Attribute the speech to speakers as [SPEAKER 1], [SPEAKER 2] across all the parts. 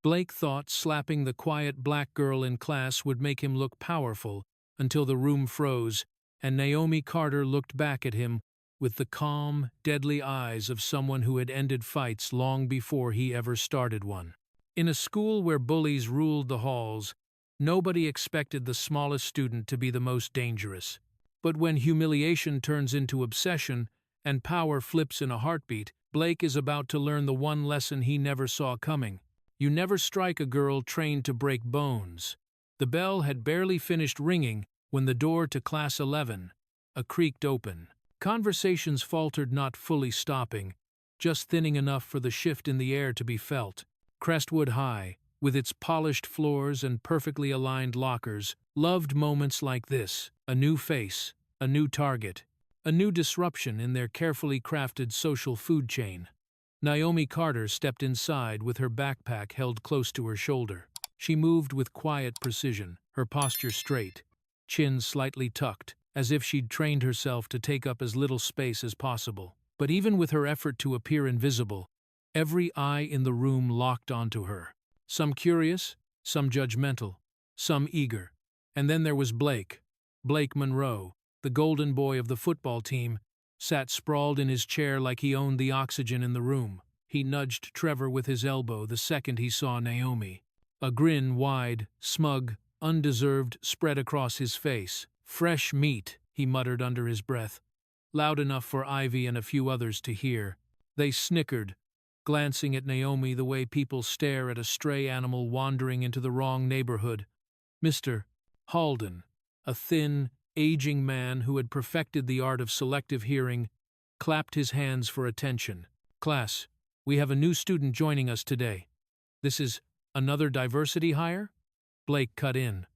[SPEAKER 1] Blake thought slapping the quiet black girl in class would make him look powerful until the room froze, and Naomi Carter looked back at him with the calm, deadly eyes of someone who had ended fights long before he ever started one. In a school where bullies ruled the halls, nobody expected the smallest student to be the most dangerous. But when humiliation turns into obsession and power flips in a heartbeat, Blake is about to learn the one lesson he never saw coming. You never strike a girl trained to break bones. The bell had barely finished ringing when the door to Class 11 creaked open. Conversations faltered, not fully stopping, just thinning enough for the shift in the air to be felt. Crestwood High, with its polished floors and perfectly aligned lockers, loved moments like this: a new face, a new target, a new disruption in their carefully crafted social food chain. Naomi Carter stepped inside with her backpack held close to her shoulder. She moved with quiet precision, her posture straight, chin slightly tucked, as if she'd trained herself to take up as little space as possible. But even with her effort to appear invisible, every eye in the room locked onto her. Some curious, some judgmental, some eager. And then there was Blake. Blake Monroe, the golden boy of the football team, sat sprawled in his chair like he owned the oxygen in the room. He nudged Trevor with his elbow the second he saw Naomi. A grin, wide, smug, undeserved, spread across his face. "Fresh meat," he muttered under his breath, loud enough for Ivy and a few others to hear. They snickered, glancing at Naomi the way people stare at a stray animal wandering into the wrong neighborhood. Mr. Halden, a thin, aging man who had perfected the art of selective hearing, clapped his hands for attention. "Class, we have a new student joining us today. This is another diversity hire?" Blake cut in,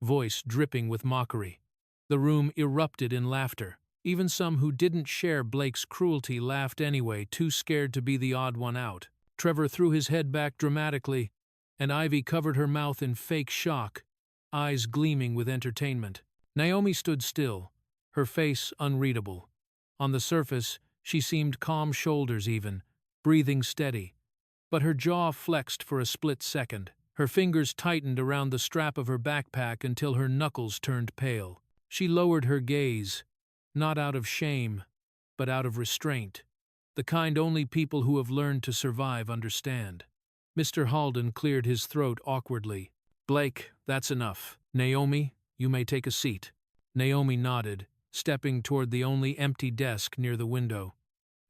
[SPEAKER 1] voice dripping with mockery. The room erupted in laughter. Even some who didn't share Blake's cruelty laughed anyway, too scared to be the odd one out. Trevor threw his head back dramatically, and Ivy covered her mouth in fake shock, eyes gleaming with entertainment. Naomi stood still, her face unreadable. On the surface, she seemed calm, shoulders even, breathing steady. But her jaw flexed for a split second. Her fingers tightened around the strap of her backpack until her knuckles turned pale. She lowered her gaze, not out of shame, but out of restraint, the kind only people who have learned to survive understand. Mr. Halden cleared his throat awkwardly. "Blake, that's enough. Naomi, you may take a seat." Naomi nodded, stepping toward the only empty desk near the window.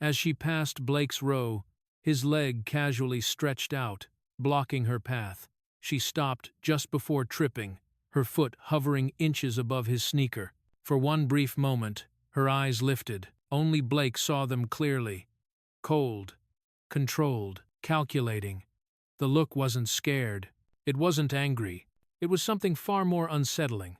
[SPEAKER 1] As she passed Blake's row, his leg casually stretched out, blocking her path. She stopped just before tripping, her foot hovering inches above his sneaker. For one brief moment, her eyes lifted. Only Blake saw them clearly. Cold, controlled, calculating. The look wasn't scared. It wasn't angry. It was something far more unsettling.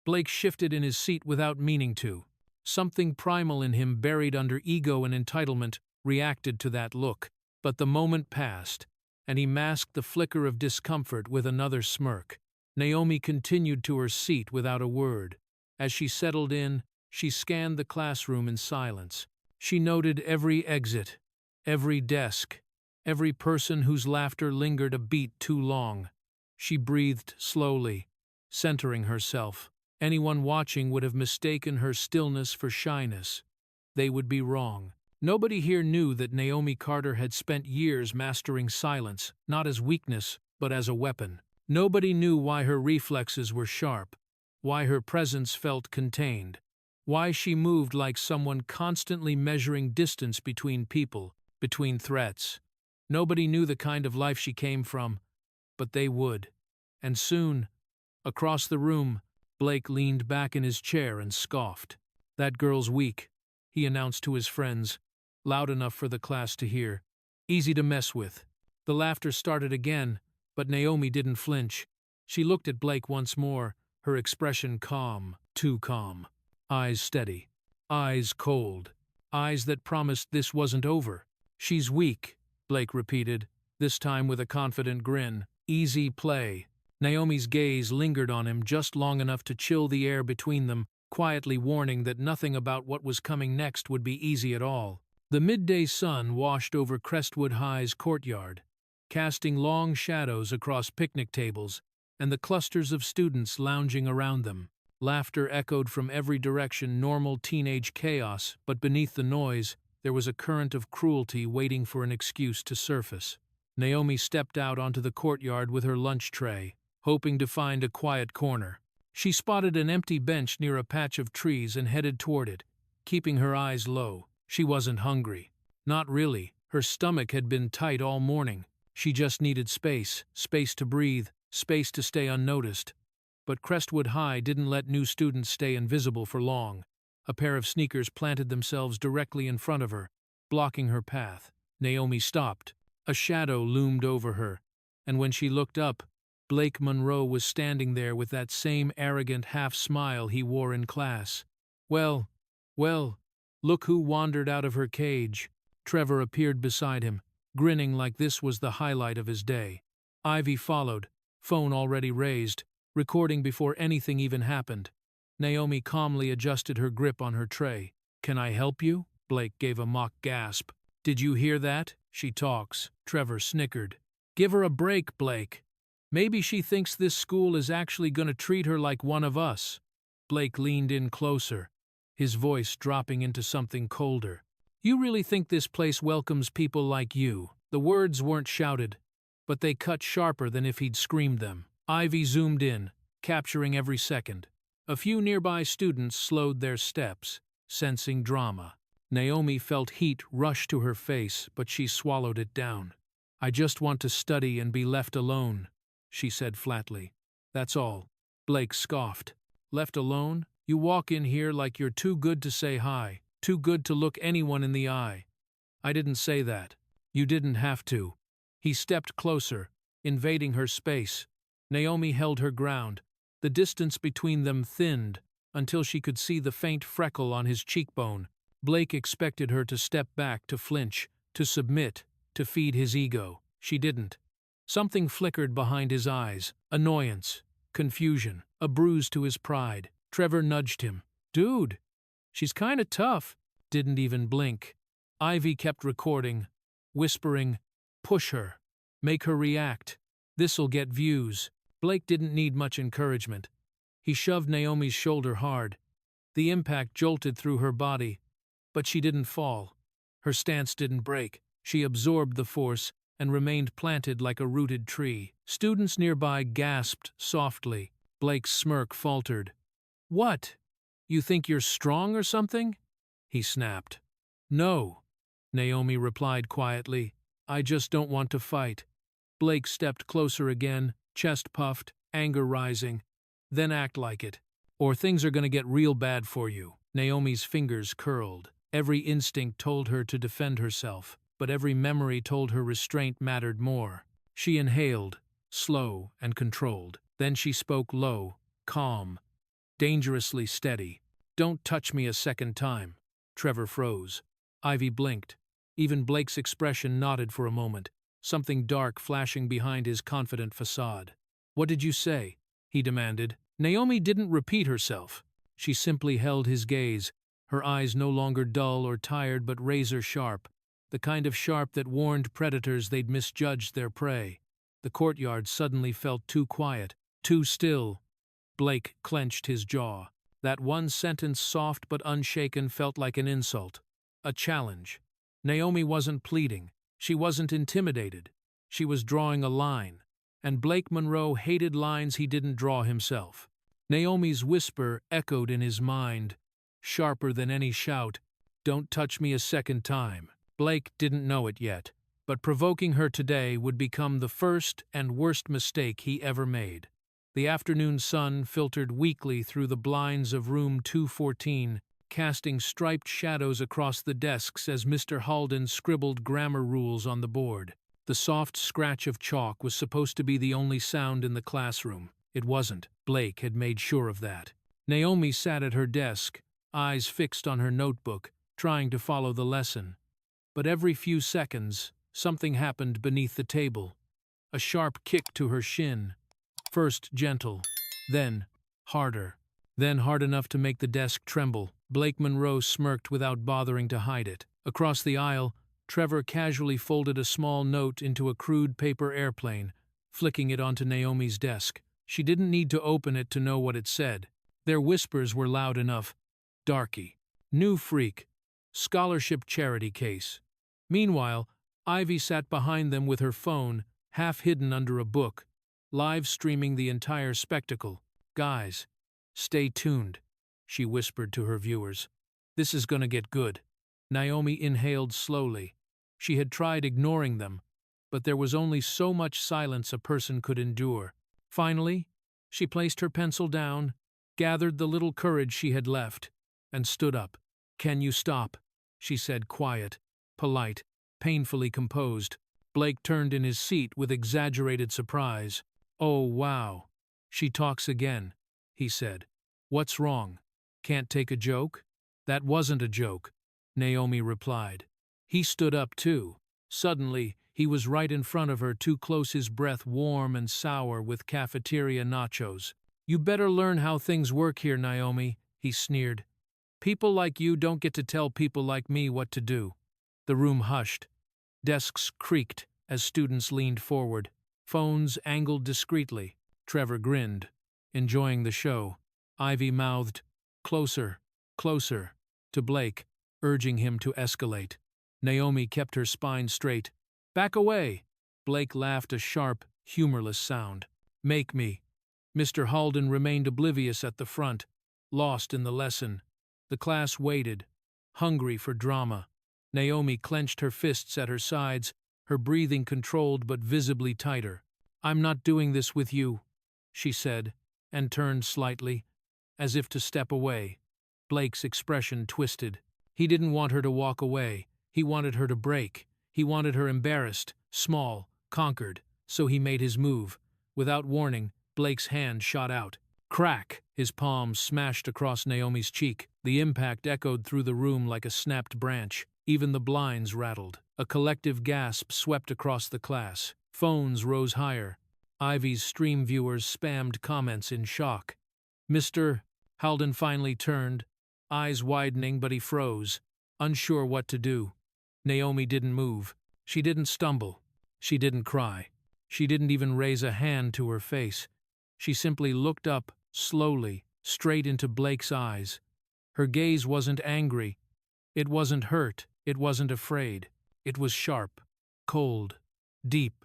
[SPEAKER 1] Blake shifted in his seat without meaning to. Something primal in him, buried under ego and entitlement, reacted to that look. But the moment passed, and he masked the flicker of discomfort with another smirk. Naomi continued to her seat without a word. As she settled in, she scanned the classroom in silence. She noted every exit, every desk, every person whose laughter lingered a beat too long. She breathed slowly, centering herself. Anyone watching would have mistaken her stillness for shyness. They would be wrong. Nobody here knew that Naomi Carter had spent years mastering silence, not as weakness, but as a weapon. Nobody knew why her reflexes were sharp, why her presence felt contained, why she moved like someone constantly measuring distance between people, between threats. Nobody knew the kind of life she came from, but they would. And soon, across the room, Blake leaned back in his chair and scoffed. "That girl's weak," he announced to his friends, loud enough for the class to hear. "Easy to mess with." The laughter started again, but Naomi didn't flinch. She looked at Blake once more, her expression calm, too calm. Eyes steady, eyes cold, eyes that promised this wasn't over. "She's weak," Blake repeated, this time with a confident grin. "Easy play." Naomi's gaze lingered on him just long enough to chill the air between them, quietly warning that nothing about what was coming next would be easy at all. The midday sun washed over Crestwood High's courtyard, casting long shadows across picnic tables and the clusters of students lounging around them. Laughter echoed from every direction, normal teenage chaos, but beneath the noise, there was a current of cruelty waiting for an excuse to surface. Naomi stepped out onto the courtyard with her lunch tray, hoping to find a quiet corner. She spotted an empty bench near a patch of trees and headed toward it, keeping her eyes low. She wasn't hungry. Not really. Her stomach had been tight all morning. She just needed space to breathe, space to stay unnoticed. But Crestwood High didn't let new students stay invisible for long. A pair of sneakers planted themselves directly in front of her, blocking her path. Naomi stopped. A shadow loomed over her, and when she looked up, Blake Monroe was standing there with that same arrogant half-smile he wore in class. Well, look who wandered out of her cage. Trevor appeared beside him, grinning like this was the highlight of his day. Ivy followed, phone already raised, recording before anything even happened. Naomi calmly adjusted her grip on her tray. "Can I help you?" Blake gave a mock gasp. "Did you hear that? She talks." Trevor snickered. "Give her a break, Blake. Maybe she thinks this school is actually going to treat her like one of us." Blake leaned in closer, his voice dropping into something colder. "You really think this place welcomes people like you?" The words weren't shouted, but they cut sharper than if he'd screamed them. Ivy zoomed in, capturing every second. A few nearby students slowed their steps, sensing drama. Naomi felt heat rush to her face, but she swallowed it down. "I just want to study and be left alone," she said flatly. "That's all." Blake scoffed. "Left alone? You walk in here like you're too good to say hi, too good to look anyone in the eye." "I didn't say that. You didn't have to." He stepped closer, invading her space. Naomi held her ground. The distance between them thinned until she could see the faint freckle on his cheekbone. Blake expected her to step back, to flinch, to submit, to feed his ego. She didn't. Something flickered behind his eyes. Annoyance, confusion, a bruise to his pride. Trevor nudged him. "Dude, she's kinda tough." Didn't even blink. Ivy kept recording, whispering, "Push her. Make her react. This'll get views." Blake didn't need much encouragement. He shoved Naomi's shoulder hard. The impact jolted through her body, but she didn't fall. Her stance didn't break. She absorbed the force and remained planted like a rooted tree. Students nearby gasped softly. Blake's smirk faltered. "What? You think you're strong or something?" he snapped. "No," Naomi replied quietly. "I just don't want to fight." Blake stepped closer again, chest puffed, anger rising. "Then act like it, or things are going to get real bad for you." Naomi's fingers curled. Every instinct told her to defend herself, but every memory told her restraint mattered more. She inhaled, slow and controlled. Then she spoke low, calm, dangerously steady. "Don't touch me a second time." Trevor froze. Ivy blinked. Even Blake's expression nodded for a moment, something dark flashing behind his confident facade. "What did you say?" he demanded. Naomi didn't repeat herself. She simply held his gaze, her eyes no longer dull or tired but razor-sharp, the kind of sharp that warned predators they'd misjudged their prey. The courtyard suddenly felt too quiet, too still. Blake clenched his jaw. That one sentence, soft but unshaken, felt like an insult, a challenge. Naomi wasn't pleading. She wasn't intimidated. She was drawing a line, and Blake Monroe hated lines he didn't draw himself. Naomi's whisper echoed in his mind, sharper than any shout, "Don't touch me a second time." Blake didn't know it yet, but provoking her today would become the first and worst mistake he ever made. The afternoon sun filtered weakly through the blinds of room 214, casting striped shadows across the desks as Mr. Halden scribbled grammar rules on the board. The soft scratch of chalk was supposed to be the only sound in the classroom. It wasn't. Blake had made sure of that. Naomi sat at her desk, eyes fixed on her notebook, trying to follow the lesson. But every few seconds, something happened beneath the table. A sharp kick to her shin. First gentle, then harder, then hard enough to make the desk tremble. Blake Monroe smirked without bothering to hide it. Across the aisle, Trevor casually folded a small note into a crude paper airplane, flicking it onto Naomi's desk. She didn't need to open it to know what it said. Their whispers were loud enough. Darky. New freak. Scholarship charity case. Meanwhile, Ivy sat behind them with her phone, half hidden under a book, live streaming the entire spectacle. Guys, stay tuned, she whispered to her viewers. This is gonna get good. Naomi inhaled slowly. She had tried ignoring them, but there was only so much silence a person could endure. Finally, she placed her pencil down, gathered the little courage she had left, and stood up. Can you stop? She said, quiet, polite, painfully composed. Blake turned in his seat with exaggerated surprise. Oh, wow. She talks again, he said. What's wrong? Can't take a joke? That wasn't a joke, Naomi replied. He stood up too. Suddenly, he was right in front of her, too close, his breath warm and sour with cafeteria nachos. You better learn how things work here, Naomi, he sneered. People like you don't get to tell people like me what to do. The room hushed. Desks creaked as students leaned forward, phones angled discreetly. Trevor grinned, enjoying the show. Ivy mouthed, closer, closer, to Blake, urging him to escalate. Naomi kept her spine straight. Back away! Blake laughed, a sharp, humorless sound. Make me. Mr. Halden remained oblivious at the front, lost in the lesson. The class waited, hungry for drama. Naomi clenched her fists at her sides, her breathing controlled but visibly tighter. I'm not doing this with you, she said, and turned slightly, as if to step away. Blake's expression twisted. He didn't want her to walk away. He wanted her to break. He wanted her embarrassed, small, conquered. So he made his move. Without warning, Blake's hand shot out. Crack! His palm smashed across Naomi's cheek. The impact echoed through the room like a snapped branch. Even the blinds rattled. A collective gasp swept across the class. Phones rose higher. Ivy's stream viewers spammed comments in shock. Mr. Halden finally turned, eyes widening, but he froze, unsure what to do. Naomi didn't move. She didn't stumble. She didn't cry. She didn't even raise a hand to her face. She simply looked up, slowly, straight into Blake's eyes. Her gaze wasn't angry. It wasn't hurt. It wasn't afraid. It was sharp, cold, deep.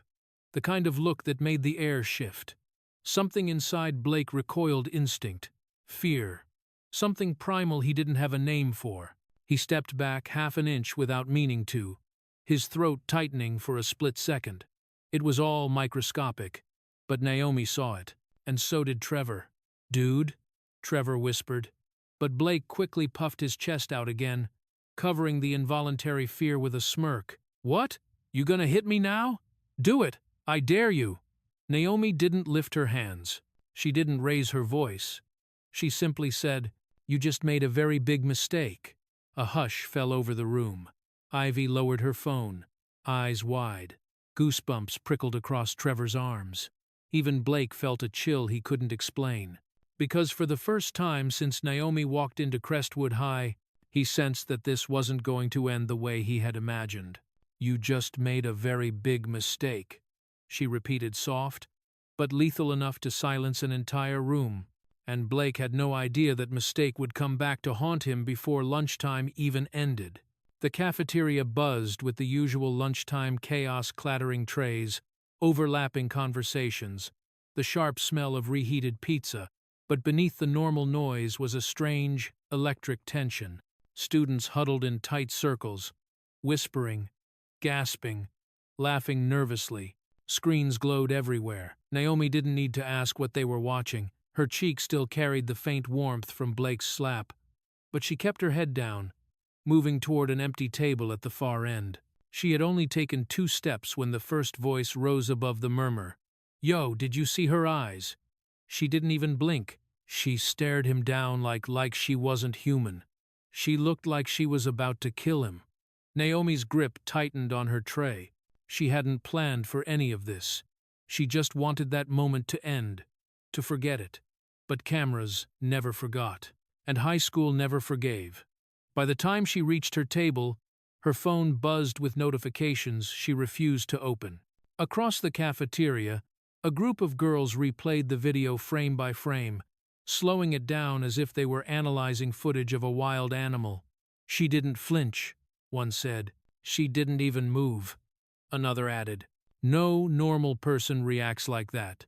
[SPEAKER 1] The kind of look that made the air shift. Something inside Blake recoiled, instinct, fear. Something primal he didn't have a name for. He stepped back half an inch without meaning to, his throat tightening for a split second. It was all microscopic, but Naomi saw it, and so did Trevor. Dude, Trevor whispered, but Blake quickly puffed his chest out again, covering the involuntary fear with a smirk. What? You gonna hit me now? Do it! I dare you! Naomi didn't lift her hands. She didn't raise her voice. She simply said, You just made a very big mistake. A hush fell over the room. Ivy lowered her phone, eyes wide. Goosebumps prickled across Trevor's arms. Even Blake felt a chill he couldn't explain. Because for the first time since Naomi walked into Crestwood High, he sensed that this wasn't going to end the way he had imagined. You just made a very big mistake, she repeated, soft, but lethal enough to silence an entire room. And Blake had no idea that mistake would come back to haunt him before lunchtime even ended. The cafeteria buzzed with the usual lunchtime chaos, clattering trays, overlapping conversations, the sharp smell of reheated pizza, but beneath the normal noise was a strange, electric tension. Students huddled in tight circles, whispering, gasping, laughing nervously. Screens glowed everywhere. Naomi didn't need to ask what they were watching. Her cheek still carried the faint warmth from Blake's slap, but she kept her head down, moving toward an empty table at the far end. She had only taken 2 steps when the first voice rose above the murmur. Yo, did you see her eyes? She didn't even blink. She stared him down like she wasn't human. She looked like she was about to kill him. Naomi's grip tightened on her tray. She hadn't planned for any of this. She just wanted that moment to end, to forget it. But cameras never forgot, and high school never forgave. By the time she reached her table, Her phone buzzed with notifications she refused to open. Across the cafeteria, a group of girls replayed the video frame by frame, slowing it down as if they were analyzing footage of a wild animal. "She didn't flinch," one said. "She didn't even move," another added. "No normal person reacts like that."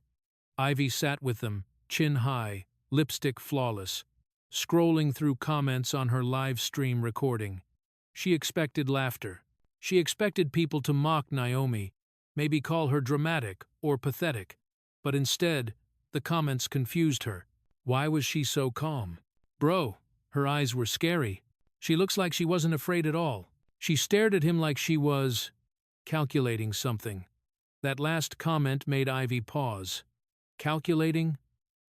[SPEAKER 1] Ivy sat with them, chin high, lipstick flawless, scrolling through comments on her live stream recording. She expected laughter. She expected people to mock Naomi, maybe call her dramatic or pathetic. But instead, the comments confused her. Why was she so calm? "Bro," her eyes were scary. "She looks like she wasn't afraid at all." She stared at him like she was calculating something. That last comment made Ivy pause. Calculating?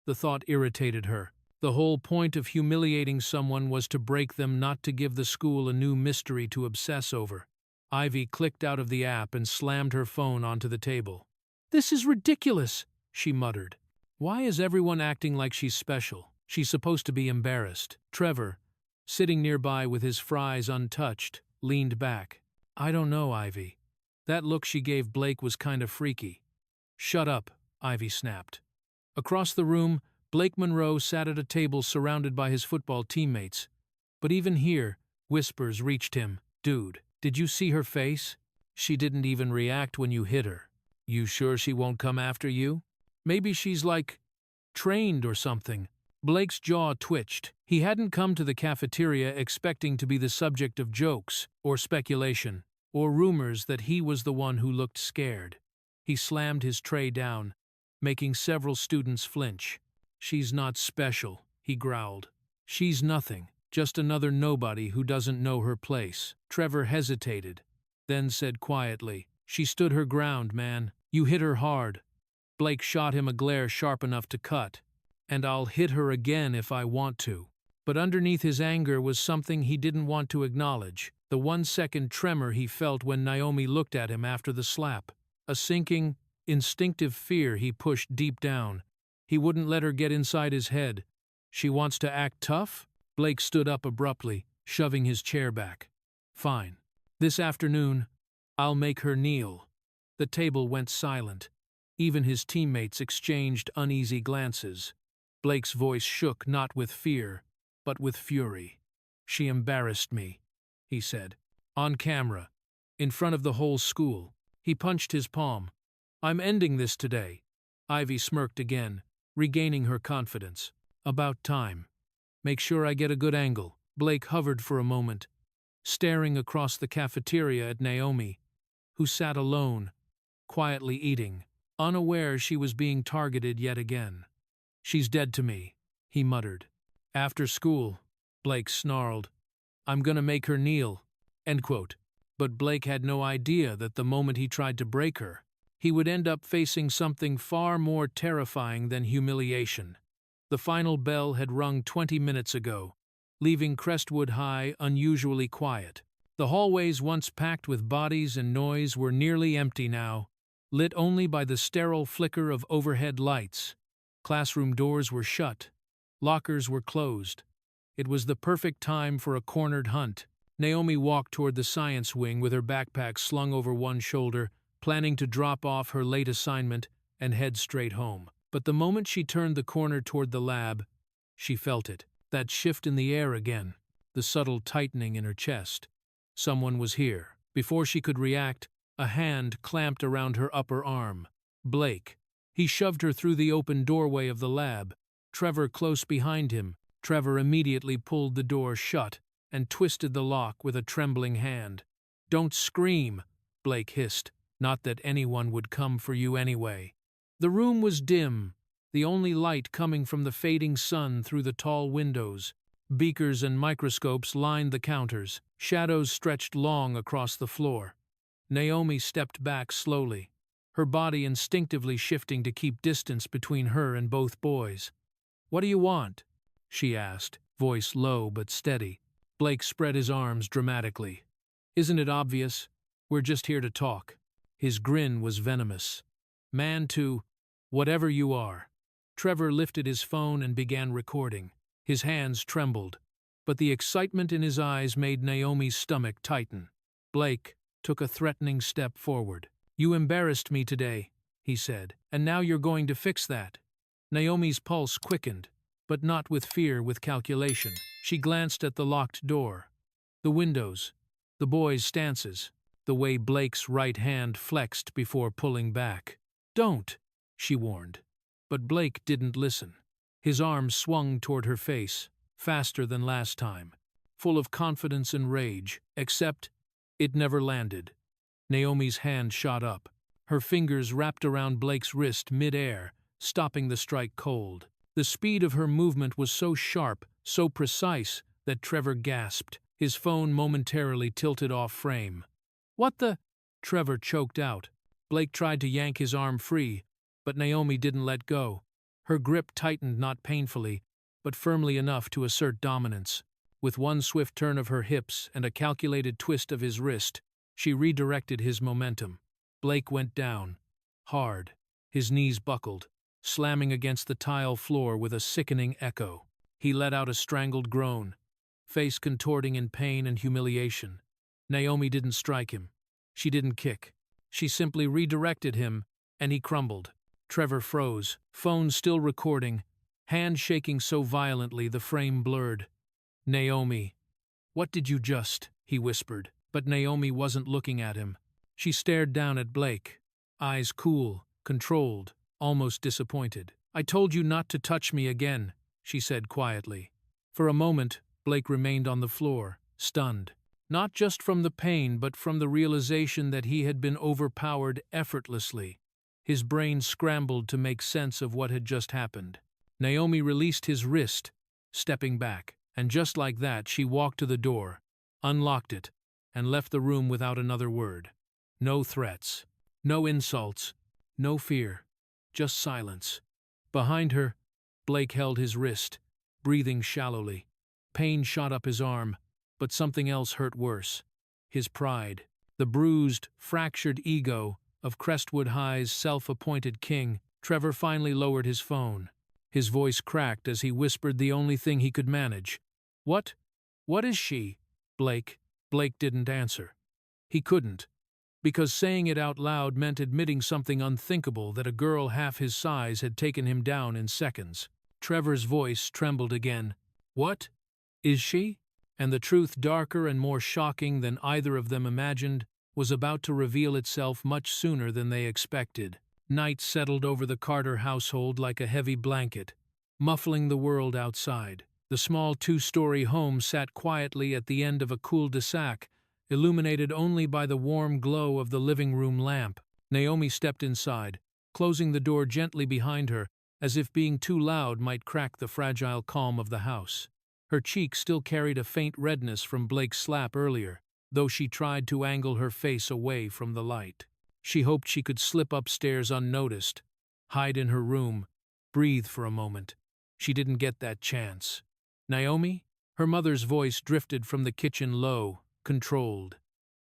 [SPEAKER 1] The thought irritated her. The whole point of humiliating someone was to break them, not to give the school a new mystery to obsess over. Ivy clicked out of the app and slammed her phone onto the table. "This is ridiculous," she muttered. "Why is everyone acting like she's special? She's supposed to be embarrassed." Trevor, sitting nearby with his fries untouched, leaned back. "I don't know, Ivy. That look she gave Blake was kind of freaky." "Shut up," Ivy snapped. Across the room, Blake Monroe sat at a table surrounded by his football teammates. But even here, whispers reached him. "Dude, did you see her face? She didn't even react when you hit her. You sure she won't come after you? Maybe she's like, trained or something." Blake's jaw twitched. He hadn't come to the cafeteria expecting to be the subject of jokes, or speculation, or rumors that he was the one who looked scared. He slammed his tray down, making several students flinch. "She's not special," he growled. "She's nothing, just another nobody who doesn't know her place." Trevor hesitated, then said quietly, "She stood her ground, man. You hit her hard." Blake shot him a glare sharp enough to cut. "And I'll hit her again if I want to." But underneath his anger was something he didn't want to acknowledge, the 1-second tremor he felt when Naomi looked at him after the slap. A sinking, instinctive fear he pushed deep down. He wouldn't let her get inside his head. "She wants to act tough?" Blake stood up abruptly, shoving his chair back. "Fine. This afternoon, I'll make her kneel." The table went silent. Even his teammates exchanged uneasy glances. Blake's voice shook not with fear, but with fury. "She embarrassed me," he said. "On camera. In front of the whole school." He punched his palm. "I'm ending this today." Ivy smirked again, regaining her confidence. "About time. Make sure I get a good angle." Blake hovered for a moment, staring across the cafeteria at Naomi, who sat alone, quietly eating, unaware she was being targeted yet again. "She's dead to me," he muttered. "After school," Blake snarled, "I'm gonna make her kneel." End quote. But Blake had no idea that the moment he tried to break her, he would end up facing something far more terrifying than humiliation. The final bell had rung 20 minutes ago, leaving Crestwood High unusually quiet. The hallways, once packed with bodies and noise, were nearly empty now, lit only by the sterile flicker of overhead lights. Classroom doors were shut. Lockers were closed. It was the perfect time for a cornered hunt. Naomi walked toward the science wing with her backpack slung over one shoulder, planning to drop off her late assignment and head straight home. But the moment she turned the corner toward the lab, she felt it. That shift in the air again, the subtle tightening in her chest. Someone was here. Before she could react, a hand clamped around her upper arm. Blake. He shoved her through the open doorway of the lab, Trevor close behind him. Trevor immediately pulled the door shut and twisted the lock with a trembling hand. "Don't scream," Blake hissed. "Not that anyone would come for you anyway." The room was dim, the only light coming from the fading sun through the tall windows. Beakers and microscopes lined the counters. Shadows stretched long across the floor. Naomi stepped back slowly, her body instinctively shifting to keep distance between her and both boys. "What do you want?" she asked, voice low but steady. Blake spread his arms dramatically. "Isn't it obvious? We're just here to talk." His grin was venomous. "Man to whatever you are." Trevor lifted his phone and began recording. His hands trembled, but the excitement in his eyes made Naomi's stomach tighten. Blake took a threatening step forward. "You embarrassed me today," he said, "and now you're going to fix that." Naomi's pulse quickened, but not with fear, with calculation. She glanced at the locked door, the windows, the boys' stances, the way Blake's right hand flexed before pulling back. "Don't," she warned. But Blake didn't listen. His arm swung toward her face, faster than last time, full of confidence and rage, except it never landed. Naomi's hand shot up. Her fingers wrapped around Blake's wrist mid-air, stopping the strike cold. The speed of her movement was so sharp, so precise, that Trevor gasped. His phone momentarily tilted off frame. "What the—" Trevor choked out. Blake tried to yank his arm free, but Naomi didn't let go. Her grip tightened not painfully, but firmly enough to assert dominance. With one swift turn of her hips and a calculated twist of his wrist, she redirected his momentum. Blake went down, hard. His knees buckled, slamming against the tile floor with a sickening echo. He let out a strangled groan, face contorting in pain and humiliation. Naomi didn't strike him. She didn't kick. She simply redirected him, and he crumbled. Trevor froze, phone still recording, hand shaking so violently the frame blurred. "Naomi, what did you just—" he whispered. But Naomi wasn't looking at him. She stared down at Blake, eyes cool, controlled, almost disappointed. "I told you not to touch me again," she said quietly. For a moment, Blake remained on the floor, stunned. Not just from the pain, but from the realization that he had been overpowered effortlessly. His brain scrambled to make sense of what had just happened. Naomi released his wrist, stepping back, and just like that she walked to the door, unlocked it, and left the room without another word. No threats, no insults, no fear, just silence. Behind her, Blake held his wrist, breathing shallowly. Pain shot up his arm, but something else hurt worse. His pride, the bruised, fractured ego of Crestwood High's self-appointed king. Trevor finally lowered his phone. His voice cracked as he whispered the only thing he could manage. What is she, Blake?" Blake didn't answer. He couldn't, because saying it out loud meant admitting something unthinkable, that a girl half his size had taken him down in seconds. Trevor's voice trembled again. "What is she?" And the truth, darker and more shocking than either of them imagined, was about to reveal itself much sooner than they expected. Night settled over the Carter household like a heavy blanket, muffling the world outside. The small two-story home sat quietly at the end of a cul-de-sac, illuminated only by the warm glow of the living room lamp. Naomi stepped inside, closing the door gently behind her, as if being too loud might crack the fragile calm of the house. Her cheek still carried a faint redness from Blake's slap earlier, though she tried to angle her face away from the light. She hoped she could slip upstairs unnoticed, hide in her room, breathe for a moment. She didn't get that chance. "Naomi?" Her mother's voice drifted from the kitchen low, controlled,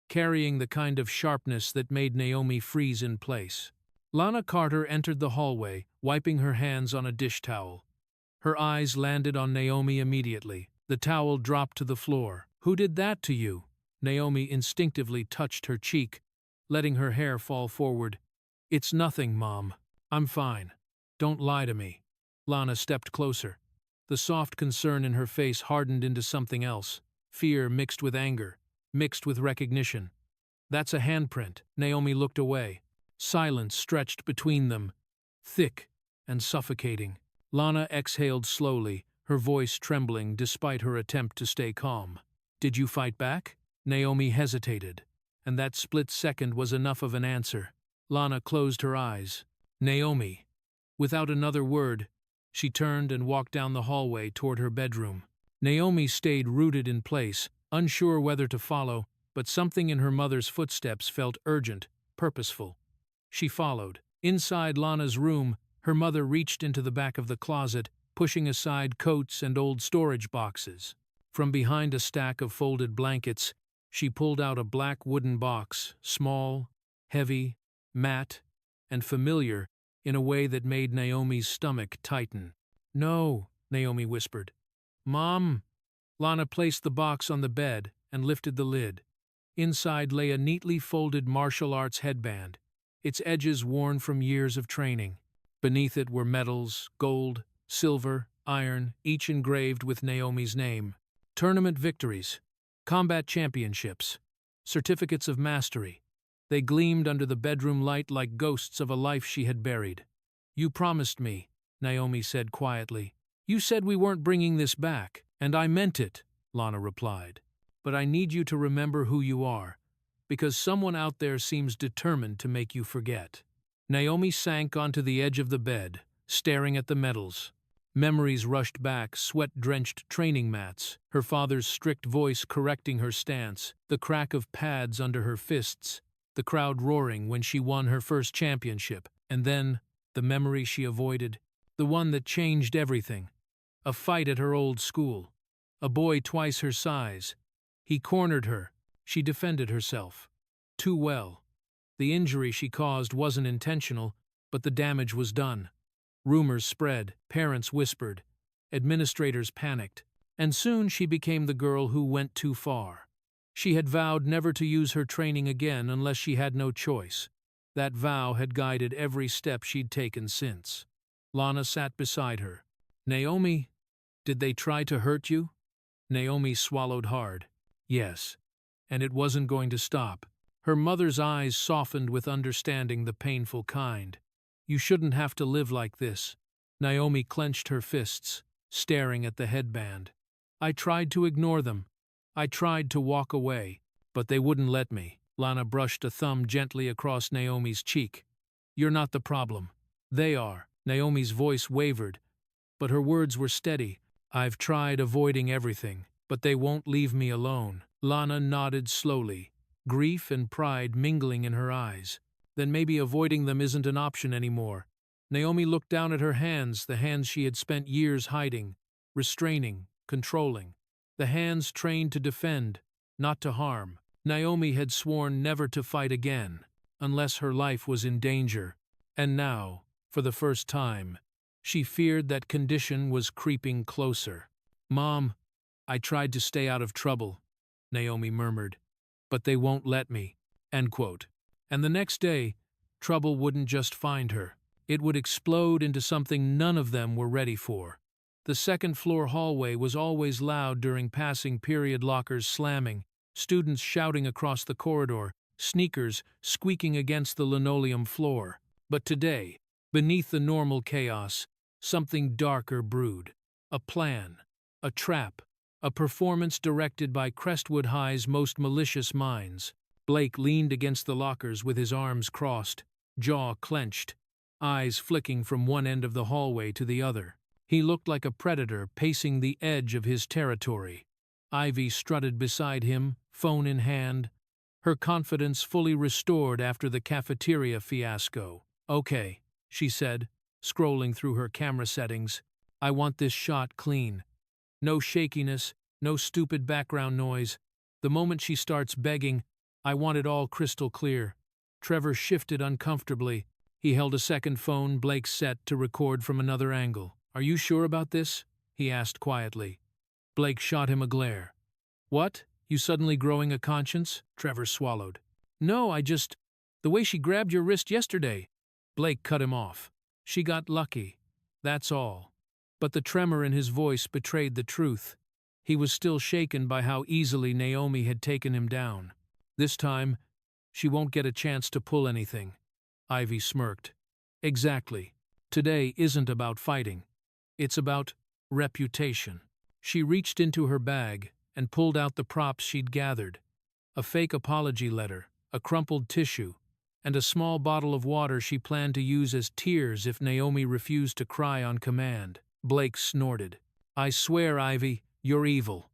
[SPEAKER 1] carrying the kind of sharpness that made Naomi freeze in place. Lana Carter entered the hallway, wiping her hands on a dish towel. Her eyes landed on Naomi immediately. The towel dropped to the floor. "Who did that to you?" Naomi instinctively touched her cheek, letting her hair fall forward. "It's nothing, Mom. I'm fine. Don't lie to me." Lana stepped closer. The soft concern in her face hardened into something else, fear mixed with anger, mixed with recognition. "That's a handprint." Naomi looked away. Silence stretched between them, thick and suffocating. Lana exhaled slowly, her voice trembling despite her attempt to stay calm. "Did you fight back?" Naomi hesitated, and that split second was enough of an answer. Lana closed her eyes. "Naomi." Without another word, she turned and walked down the hallway toward her bedroom. Naomi stayed rooted in place, unsure whether to follow, but something in her mother's footsteps felt urgent, purposeful. She followed. Inside Lana's room, her mother reached into the back of the closet, pushing aside coats and old storage boxes. From behind a stack of folded blankets, she pulled out a black wooden box, small, heavy, matte, and familiar in a way that made Naomi's stomach tighten. "No," Naomi whispered. "Mom." Lana placed the box on the bed and lifted the lid. Inside lay a neatly folded martial arts headband, its edges worn from years of training. Beneath it were medals, gold, silver, iron, each engraved with Naomi's name. Tournament victories, combat championships, certificates of mastery. They gleamed under the bedroom light like ghosts of a life she had buried. "You promised me," Naomi said quietly. "You said we weren't bringing this back, and I meant it," Lana replied. "But I need you to remember who you are, because someone out there seems determined to make you forget." Naomi sank onto the edge of the bed, staring at the medals. Memories rushed back, sweat-drenched training mats, her father's strict voice correcting her stance, the crack of pads under her fists, the crowd roaring when she won her first championship, and then the memory she avoided, the one that changed everything. A fight at her old school. A boy twice her size. He cornered her. She defended herself. Too well. The injury she caused wasn't intentional, but the damage was done. Rumors spread, parents whispered, administrators panicked, and soon she became the girl who went too far. She had vowed never to use her training again unless she had no choice. That vow had guided every step she'd taken since. Lana sat beside her. "Naomi, did they try to hurt you?" Naomi swallowed hard. Yes. And it wasn't going to stop. Her mother's eyes softened with understanding, the painful kind. "You shouldn't have to live like this." Naomi clenched her fists, staring at the headband. "I tried to ignore them. I tried to walk away, but they wouldn't let me." Lana brushed a thumb gently across Naomi's cheek. "You're not the problem. They are." Naomi's voice wavered, but her words were steady. "I've tried avoiding everything, but they won't leave me alone." Lana nodded slowly, grief and pride mingling in her eyes. "Then maybe avoiding them isn't an option anymore." Naomi looked down at her hands, the hands she had spent years hiding, restraining, controlling. The hands trained to defend, not to harm. Naomi had sworn never to fight again, unless her life was in danger. And now, for the first time, she feared that condition was creeping closer. "Mom, I tried to stay out of trouble," Naomi murmured, "but they won't let me." End quote. And the next day, trouble wouldn't just find her. It would explode into something none of them were ready for. The second-floor hallway was always loud during passing period, lockers slamming, students shouting across the corridor, sneakers squeaking against the linoleum floor. But today, beneath the normal chaos, something darker brewed. A plan, a trap, a performance directed by Crestwood High's most malicious minds. Blake leaned against the lockers with his arms crossed, jaw clenched, eyes flicking from one end of the hallway to the other. He looked like a predator pacing the edge of his territory. Ivy strutted beside him, phone in hand, her confidence fully restored after the cafeteria fiasco. "Okay," she said, scrolling through her camera settings. "I want this shot clean. No shakiness, no stupid background noise. The moment she starts begging, I want it all crystal clear." Trevor shifted uncomfortably. He held a second phone, Blake set to record from another angle. "Are you sure about this?" he asked quietly. Blake shot him a glare. "What? You suddenly growing a conscience?" Trevor swallowed. "No, the way she grabbed your wrist yesterday." Blake cut him off. "She got lucky. That's all." But the tremor in his voice betrayed the truth. He was still shaken by how easily Naomi had taken him down. "This time, she won't get a chance to pull anything." Ivy smirked. "Exactly. Today isn't about fighting. It's about reputation." She reached into her bag and pulled out the props she'd gathered. A fake apology letter, a crumpled tissue, and a small bottle of water she planned to use as tears if Naomi refused to cry on command. Blake snorted. "I swear, Ivy, you're evil."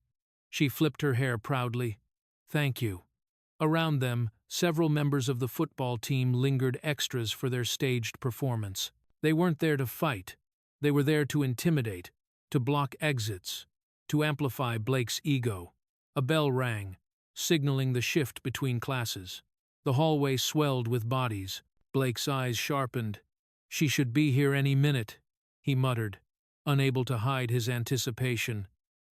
[SPEAKER 1] She flipped her hair proudly. "Thank you." Around them, several members of the football team lingered extras for their staged performance. They weren't there to fight. They were there to intimidate, to block exits, to amplify Blake's ego. A bell rang, signaling the shift between classes. The hallway swelled with bodies. Blake's eyes sharpened. "She should be here any minute," he muttered, unable to hide his anticipation.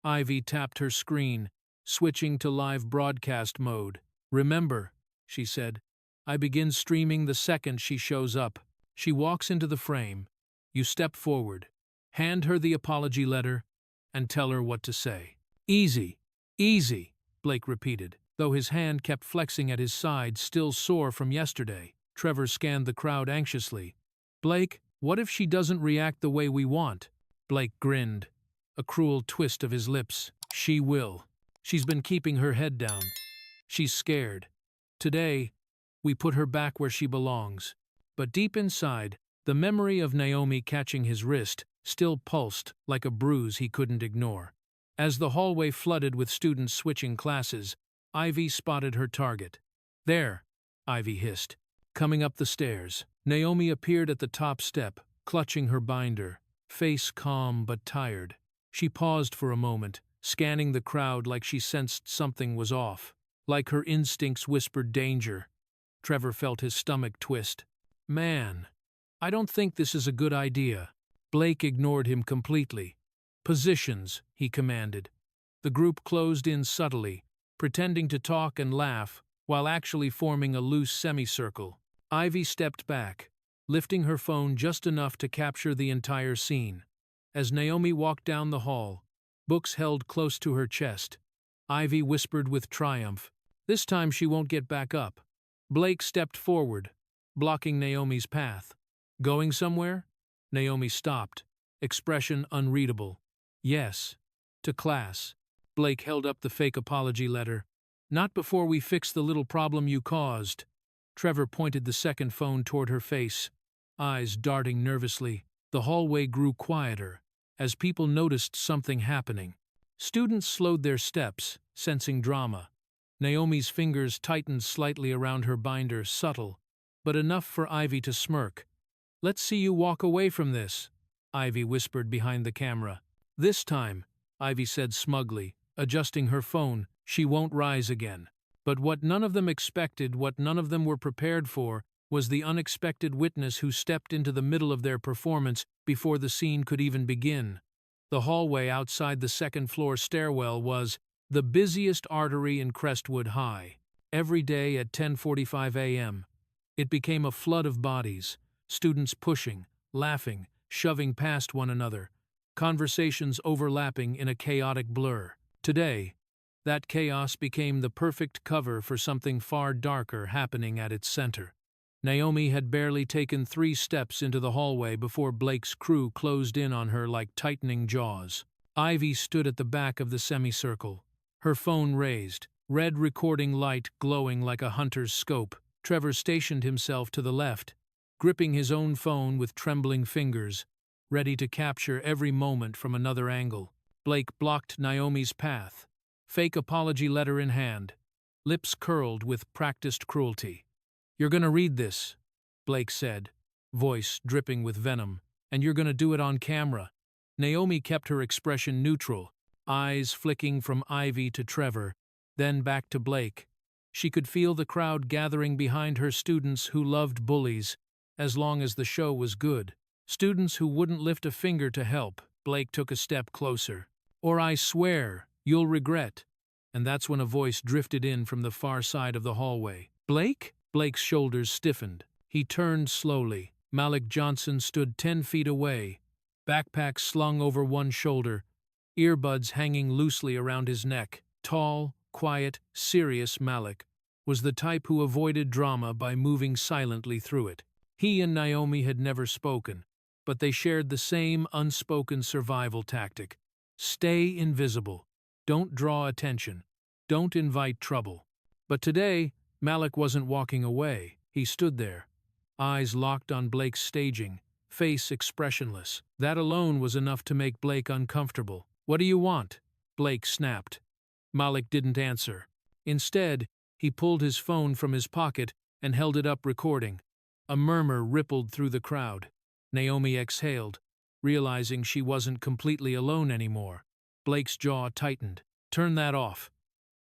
[SPEAKER 1] Ivy tapped her screen, switching to live broadcast mode. "Remember," she said, "I begin streaming the second she shows up." She walks into the frame. You step forward, hand her the apology letter, and tell her what to say. "Easy, easy," Blake repeated, though his hand kept flexing at his side, still sore from yesterday. Trevor scanned the crowd anxiously. "Blake, what if she doesn't react the way we want?" Blake grinned, a cruel twist of his lips. "She will. She's been keeping her head down. She's scared. Today, we put her back where she belongs." But deep inside, the memory of Naomi catching his wrist still pulsed like a bruise he couldn't ignore. As the hallway flooded with students switching classes, Ivy spotted her target. "There," Ivy hissed. Coming up the stairs, Naomi appeared at the top step, clutching her binder, face calm but tired. She paused for a moment, scanning the crowd like she sensed something was off. Like her instincts whispered danger. Trevor felt his stomach twist. "Man, I don't think this is a good idea." Blake ignored him completely. "Positions," he commanded. The group closed in subtly, pretending to talk and laugh, while actually forming a loose semicircle. Ivy stepped back, lifting her phone just enough to capture the entire scene. As Naomi walked down the hall, books held close to her chest, Ivy whispered with triumph, "This time she won't get back up." Blake stepped forward, blocking Naomi's path. "Going somewhere?" Naomi stopped, expression unreadable. "Yes, to class." Blake held up the fake apology letter. "Not before we fix the little problem you caused." Trevor pointed the second phone toward her face, eyes darting nervously. The hallway grew quieter, as people noticed something happening. Students slowed their steps, sensing drama. Naomi's fingers tightened slightly around her binder, subtle, but enough for Ivy to smirk. "Let's see you walk away from this," Ivy whispered behind the camera. "This time," Ivy said smugly, adjusting her phone, "she won't rise again." But what none of them expected, what none of them were prepared for, was the unexpected witness who stepped into the middle of their performance before the scene could even begin. The hallway outside the second-floor stairwell was the busiest artery in Crestwood High. Every day at 10:45 a.m., it became a flood of bodies, students pushing, laughing, shoving past one another, conversations overlapping in a chaotic blur. Today, that chaos became the perfect cover for something far darker happening at its center. Naomi had barely taken 3 steps into the hallway before Blake's crew closed in on her like tightening jaws. Ivy stood at the back of the semicircle, her phone raised, red recording light glowing like a hunter's scope. Trevor stationed himself to the left, gripping his own phone with trembling fingers, ready to capture every moment from another angle. Blake blocked Naomi's path, fake apology letter in hand, lips curled with practiced cruelty. "You're gonna read this," Blake said, voice dripping with venom, "and you're gonna do it on camera." Naomi kept her expression neutral, eyes flicking from Ivy to Trevor, then back to Blake. She could feel the crowd gathering behind her, students who loved Bullies, as long as the show was good. Students who wouldn't lift a finger to help. Blake took a step closer. "Or I swear, you'll regret." And that's when a voice drifted in from the far side of the hallway. "Blake?" Blake's shoulders stiffened. He turned slowly. Malik Johnson stood 10 feet away, backpack slung over one shoulder, earbuds hanging loosely around his neck. Tall, quiet, serious Malik was the type who avoided drama by moving silently through it. He and Naomi had never spoken, but they shared the same unspoken survival tactic. Stay invisible. Don't draw attention. Don't invite trouble. But today, Malik wasn't walking away. He stood there, eyes locked on Blake's staging, face expressionless. That alone was enough to make Blake uncomfortable. "What do you want?" Blake snapped. Malik didn't answer. Instead, he pulled his phone from his pocket and held it up, recording. A murmur rippled through the crowd. Naomi exhaled, realizing she wasn't completely alone anymore. Blake's jaw tightened. "Turn that off."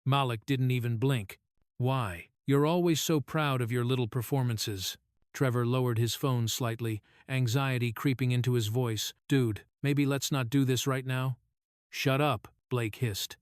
[SPEAKER 1] Malik didn't even blink. "Why? You're always so proud of your little performances." Trevor lowered his phone slightly, anxiety creeping into his voice. "Dude, maybe let's not do this right now?" "Shut up," Blake hissed.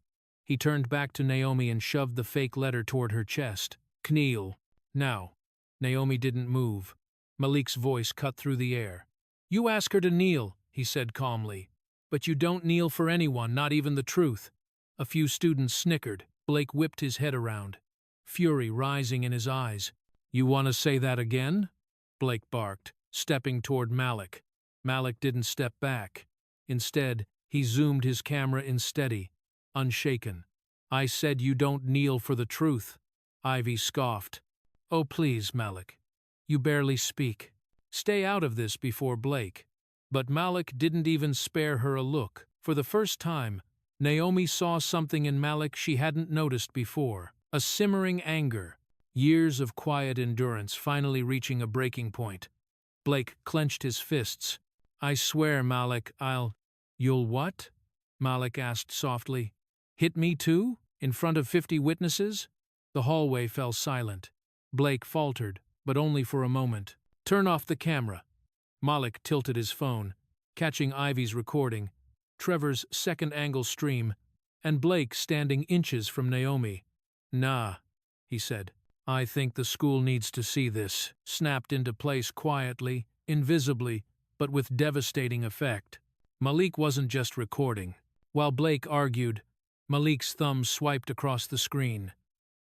[SPEAKER 1] He turned back to Naomi and shoved the fake letter toward her chest. Kneel. Now. Naomi didn't move. Malik's voice cut through the air. You ask her to kneel, he said calmly. But you don't kneel for anyone, not even the truth. A few students snickered. Blake whipped his head around, fury rising in his eyes. You want to say that again? Blake barked, stepping toward Malik. Malik didn't step back. Instead, he zoomed his camera in steady, unshaken. I said you don't kneel for the truth. Ivy scoffed. Oh, please, Malik. You barely speak. Stay out of this before Blake. But Malik didn't even spare her a look. For the first time, Naomi saw something in Malik she hadn't noticed before. A simmering anger. Years of quiet endurance finally reaching a breaking point. Blake clenched his fists. I swear, Malik, You'll what? Malik asked softly. Hit me too? In front of 50 witnesses? The hallway fell silent. Blake faltered, but only for a moment. Turn off the camera. Malik tilted his phone, catching Ivy's recording, Trevor's second-angle stream, and Blake standing inches from Naomi. Nah, he said. I think the school needs to see this. Snapped into place quietly, invisibly, but with devastating effect. Malik wasn't just recording. While Blake argued, Malik's thumb swiped across the screen,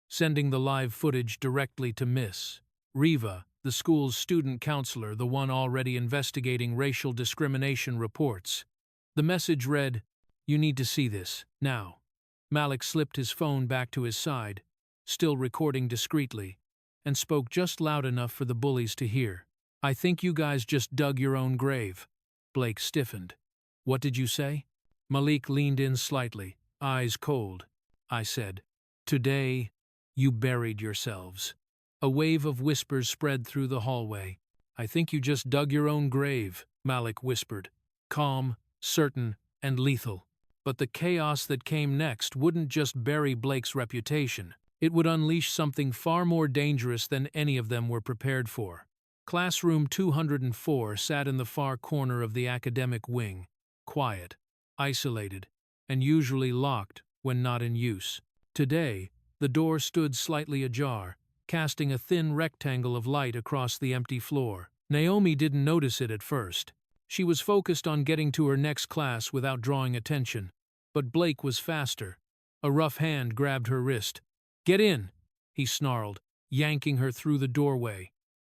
[SPEAKER 1] sending the live footage directly to Miss Riva, the school's student counselor, the one already investigating racial discrimination reports. The message read, You need to see this, now. Malik slipped his phone back to his side, still recording discreetly, and spoke just loud enough for the bullies to hear. I think you guys just dug your own grave. Blake stiffened. What did you say? Malik leaned in slightly, eyes cold. I said, Today, you buried yourselves. A wave of whispers spread through the hallway. I think you just dug your own grave, Malik whispered. Calm, certain, and lethal. But the chaos that came next wouldn't just bury Blake's reputation. It would unleash something far more dangerous than any of them were prepared for. Classroom 204 sat in the far corner of the academic wing, quiet, isolated, and usually locked when not in use. Today, the door stood slightly ajar, casting a thin rectangle of light across the empty floor. Naomi didn't notice it at first. She was focused on getting to her next class without drawing attention. But Blake was faster. A rough hand grabbed her wrist. Get in, he snarled, yanking her through the doorway.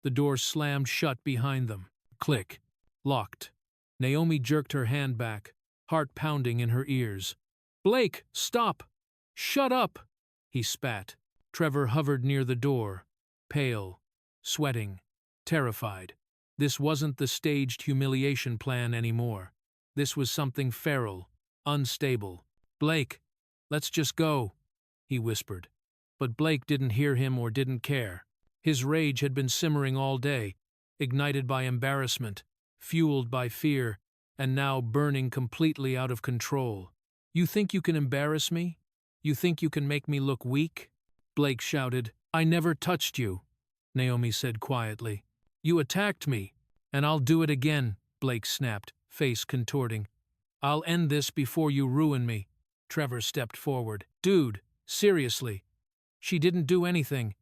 [SPEAKER 1] The door slammed shut behind them. Click. Locked. Naomi jerked her hand back, heart pounding in her ears. Blake, stop! Shut up! He spat. Trevor hovered near the door, pale, sweating, terrified. This wasn't the staged humiliation plan anymore. This was something feral, unstable. Blake, let's just go, he whispered. But Blake didn't hear him or didn't care. His rage had been simmering all day, ignited by embarrassment, fueled by fear, and now burning completely out of control. You think you can embarrass me? You think you can make me look weak? Blake shouted. I never touched you, Naomi said quietly. You attacked me, and I'll do it again, Blake snapped, face contorting. I'll end this before you ruin me. Trevor stepped forward. Dude, seriously. She didn't do anything.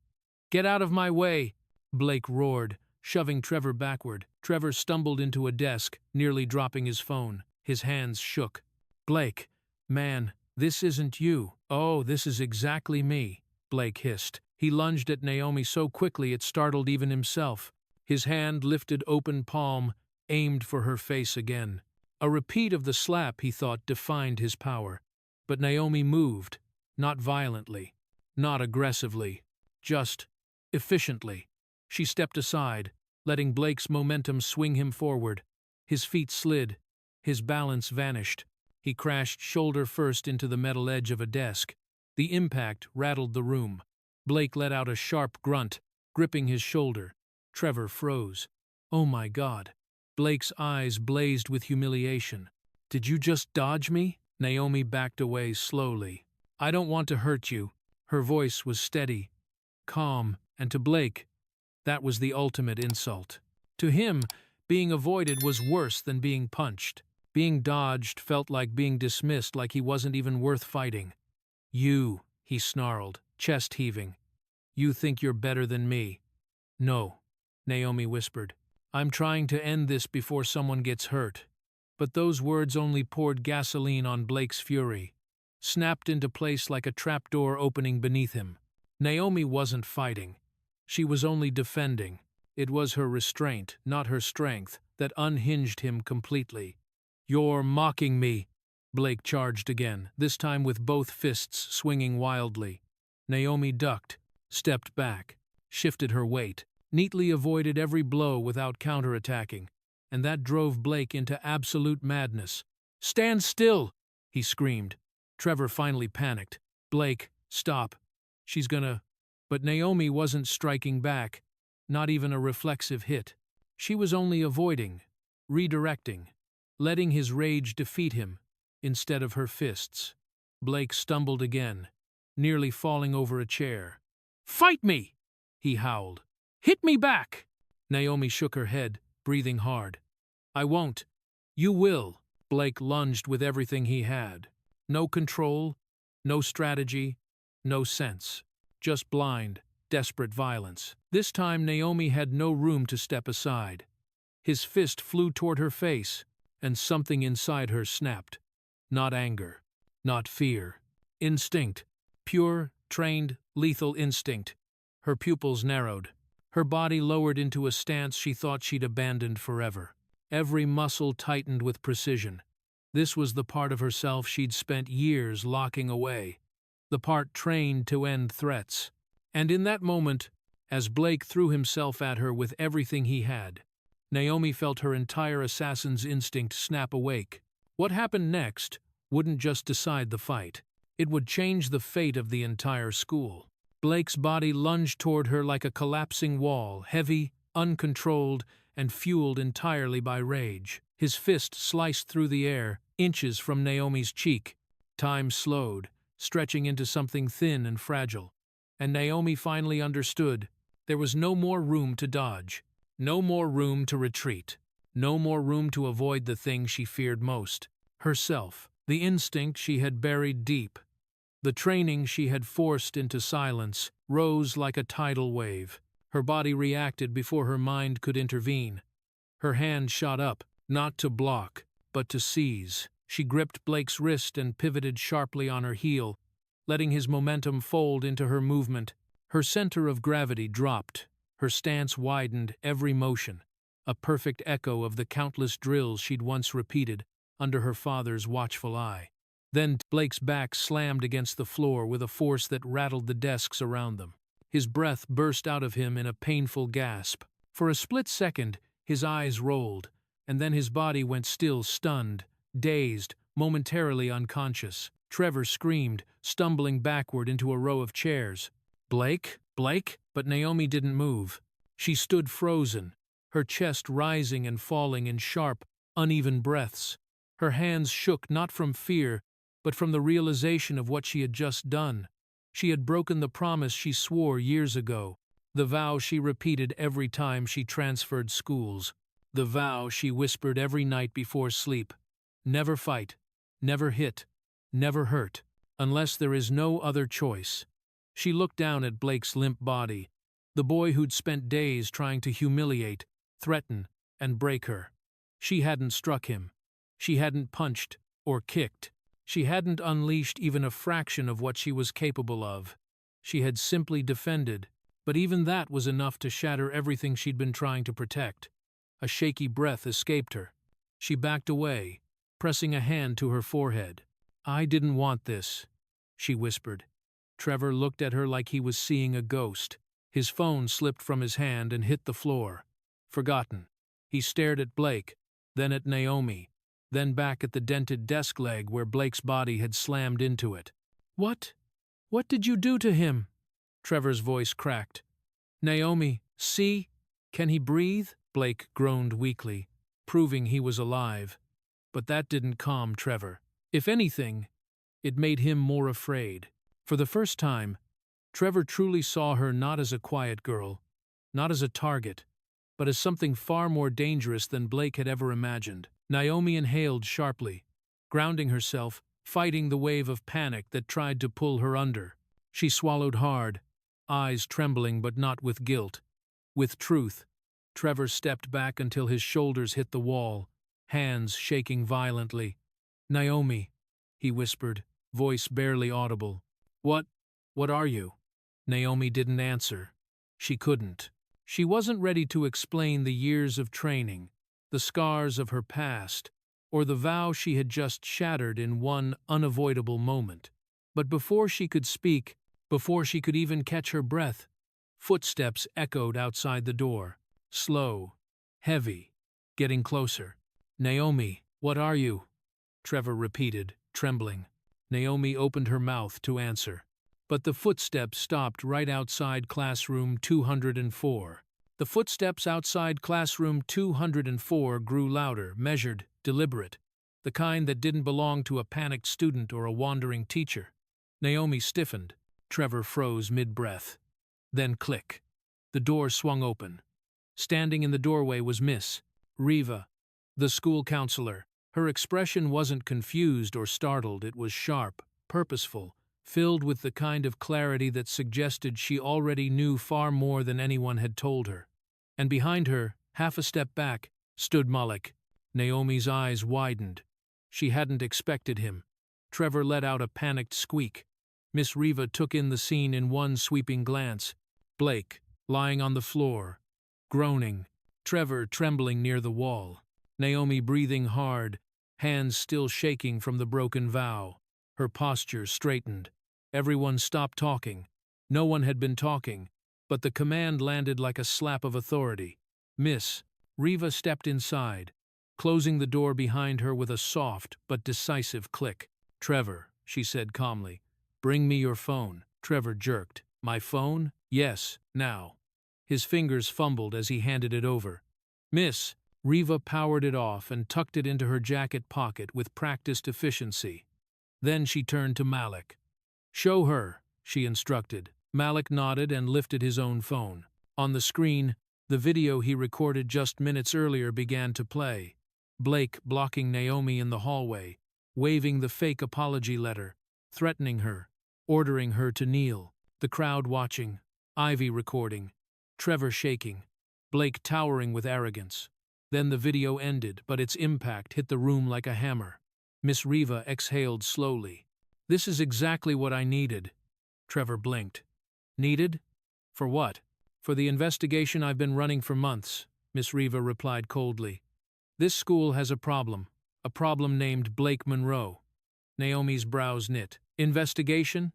[SPEAKER 1] Get out of my way, Blake roared, shoving Trevor backward. Trevor stumbled into a desk, nearly dropping his phone. His hands shook. Blake, man, this isn't you. Oh, this is exactly me, Blake hissed. He lunged at Naomi so quickly it startled even himself. His hand lifted open palm, aimed for her face again. A repeat of the slap, he thought, defined his power. But Naomi moved, not violently, not aggressively, just efficiently. She stepped aside, letting Blake's momentum swing him forward. His feet slid, his balance vanished. He crashed shoulder first into the metal edge of a desk. The impact rattled the room. Blake let out a sharp grunt, gripping his shoulder. Trevor froze. Oh my God. Blake's eyes blazed with humiliation. Did you just dodge me? Naomi backed away slowly. I don't want to hurt you. Her voice was steady, calm, and to Blake, that was the ultimate insult. To him, being avoided was worse than being punched. Being dodged felt like being dismissed, like he wasn't even worth fighting. You, he snarled, chest heaving. You think you're better than me. No, Naomi whispered. I'm trying to end this before someone gets hurt. But those words only poured gasoline on Blake's fury, snapped into place like a trapdoor opening beneath him. Naomi wasn't fighting. She was only defending. It was her restraint, not her strength, that unhinged him completely. You're mocking me, Blake charged again, this time with both fists swinging wildly. Naomi ducked, stepped back, shifted her weight, neatly avoided every blow without counterattacking, and that drove Blake into absolute madness. Stand still, he screamed. Trevor finally panicked. Blake, stop. She's gonna... But Naomi wasn't striking back, not even a reflexive hit. She was only avoiding, redirecting, letting his rage defeat him instead of her fists. Blake stumbled again, nearly falling over a chair. Fight me! He howled. Hit me back! Naomi shook her head, breathing hard. I won't. You will. Blake lunged with everything he had. No control, no strategy, no sense. Just blind, desperate violence. This time Naomi had no room to step aside. His fist flew toward her face, and something inside her snapped. Not anger, not fear. Instinct. Pure, trained, lethal instinct. Her pupils narrowed. Her body lowered into a stance she thought she'd abandoned forever. Every muscle tightened with precision. This was the part of herself she'd spent years locking away. The part trained to end threats. And in that moment, as Blake threw himself at her with everything he had, Naomi felt her entire assassin's instinct snap awake. What happened next wouldn't just decide the fight. It would change the fate of the entire school. Blake's body lunged toward her like a collapsing wall, heavy, uncontrolled, and fueled entirely by rage. His fist sliced through the air, inches from Naomi's cheek. Time slowed, stretching into something thin and fragile. And Naomi finally understood. There was no more room to dodge, no more room to retreat, no more room to avoid the thing she feared most. Herself, the instinct she had buried deep. The training she had forced into silence rose like a tidal wave. Her body reacted before her mind could intervene. Her hand shot up, not to block, but to seize. She gripped Blake's wrist and pivoted sharply on her heel, letting his momentum fold into her movement. Her center of gravity dropped. Her stance widened every motion, a perfect echo of the countless drills she'd once repeated under her father's watchful eye. Then Blake's back slammed against the floor with a force that rattled the desks around them. His breath burst out of him in a painful gasp. For a split second, his eyes rolled, and then his body went still, stunned, dazed, momentarily unconscious. Trevor screamed, stumbling backward into a row of chairs. Blake? Blake? But Naomi didn't move. She stood frozen, her chest rising and falling in sharp, uneven breaths. Her hands shook not from fear, but from the realization of what she had just done. She had broken the promise she swore years ago, the vow she repeated every time she transferred schools, the vow she whispered every night before sleep. Never fight, never hit, never hurt, unless there is no other choice. She looked down at Blake's limp body, the boy who'd spent days trying to humiliate, threaten, and break her. She hadn't struck him. She hadn't punched or kicked. She hadn't unleashed even a fraction of what she was capable of. She had simply defended, but even that was enough to shatter everything she'd been trying to protect. A shaky breath escaped her. She backed away, pressing a hand to her forehead. I didn't want this, she whispered. Trevor looked at her like he was seeing a ghost. His phone slipped from his hand and hit the floor. Forgotten. He stared at Blake, then at Naomi, then back at the dented desk leg where Blake's body had slammed into it. What? What did you do to him? Trevor's voice cracked. Naomi, see? Can he breathe? Blake groaned weakly, proving he was alive. But that didn't calm Trevor. If anything, it made him more afraid. For the first time, Trevor truly saw her not as a quiet girl, not as a target, but as something far more dangerous than Blake had ever imagined. Naomi inhaled sharply, grounding herself, fighting the wave of panic that tried to pull her under. She swallowed hard, eyes trembling but not with guilt. With truth. Trevor stepped back until his shoulders hit the wall, hands shaking violently. "Naomi," he whispered, voice barely audible. What are you?" Naomi didn't answer. She couldn't. She wasn't ready to explain the years of training, the scars of her past, or the vow she had just shattered in one unavoidable moment. But before she could speak, before she could even catch her breath, footsteps echoed outside the door. Slow, heavy, getting closer. "Naomi, what are you?" Trevor repeated, trembling. Naomi opened her mouth to answer. But the footsteps stopped right outside classroom 204. The footsteps outside classroom 204 grew louder, measured, deliberate, the kind that didn't belong to a panicked student or a wandering teacher. Naomi stiffened. Trevor froze mid-breath. Then click. The door swung open. Standing in the doorway was Miss Riva, the school counselor. Her expression wasn't confused or startled, it was sharp, purposeful, filled with the kind of clarity that suggested she already knew far more than anyone had told her. And behind her, half a step back, stood Malik. Naomi's eyes widened. She hadn't expected him. Trevor let out a panicked squeak. Miss Riva took in the scene in one sweeping glance. Blake, lying on the floor, groaning. Trevor trembling near the wall. Naomi breathing hard, hands still shaking from the broken vow. Her posture straightened. Everyone stopped talking. No one had been talking, but the command landed like a slap of authority. Miss Riva stepped inside, closing the door behind her with a soft but decisive click. "Trevor," she said calmly, "bring me your phone." Trevor jerked. "My phone? Yes, now." His fingers fumbled as he handed it over. Miss Riva powered it off and tucked it into her jacket pocket with practiced efficiency. Then she turned to Malik. "Show her," she instructed. Malik nodded and lifted his own phone. On the screen, the video he recorded just minutes earlier began to play. Blake blocking Naomi in the hallway, waving the fake apology letter, threatening her, ordering her to kneel. The crowd watching, Ivy recording, Trevor shaking, Blake towering with arrogance. Then the video ended, but its impact hit the room like a hammer. Miss Riva exhaled slowly. "This is exactly what I needed." Trevor blinked. "Needed? For what?" "For the investigation I've been running for months," Miss Riva replied coldly. "This school has a problem named Blake Monroe." Naomi's brows knit. "Investigation?"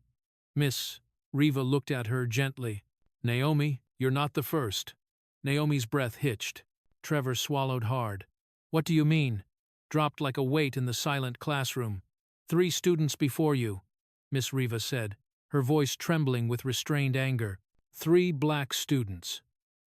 [SPEAKER 1] Miss Riva looked at her gently. "Naomi, you're not the first." Naomi's breath hitched. Trevor swallowed hard. "What do you mean?" Dropped like a weight in the silent classroom. "3 students before you," Miss Riva said, her voice trembling with restrained anger. 3 black students.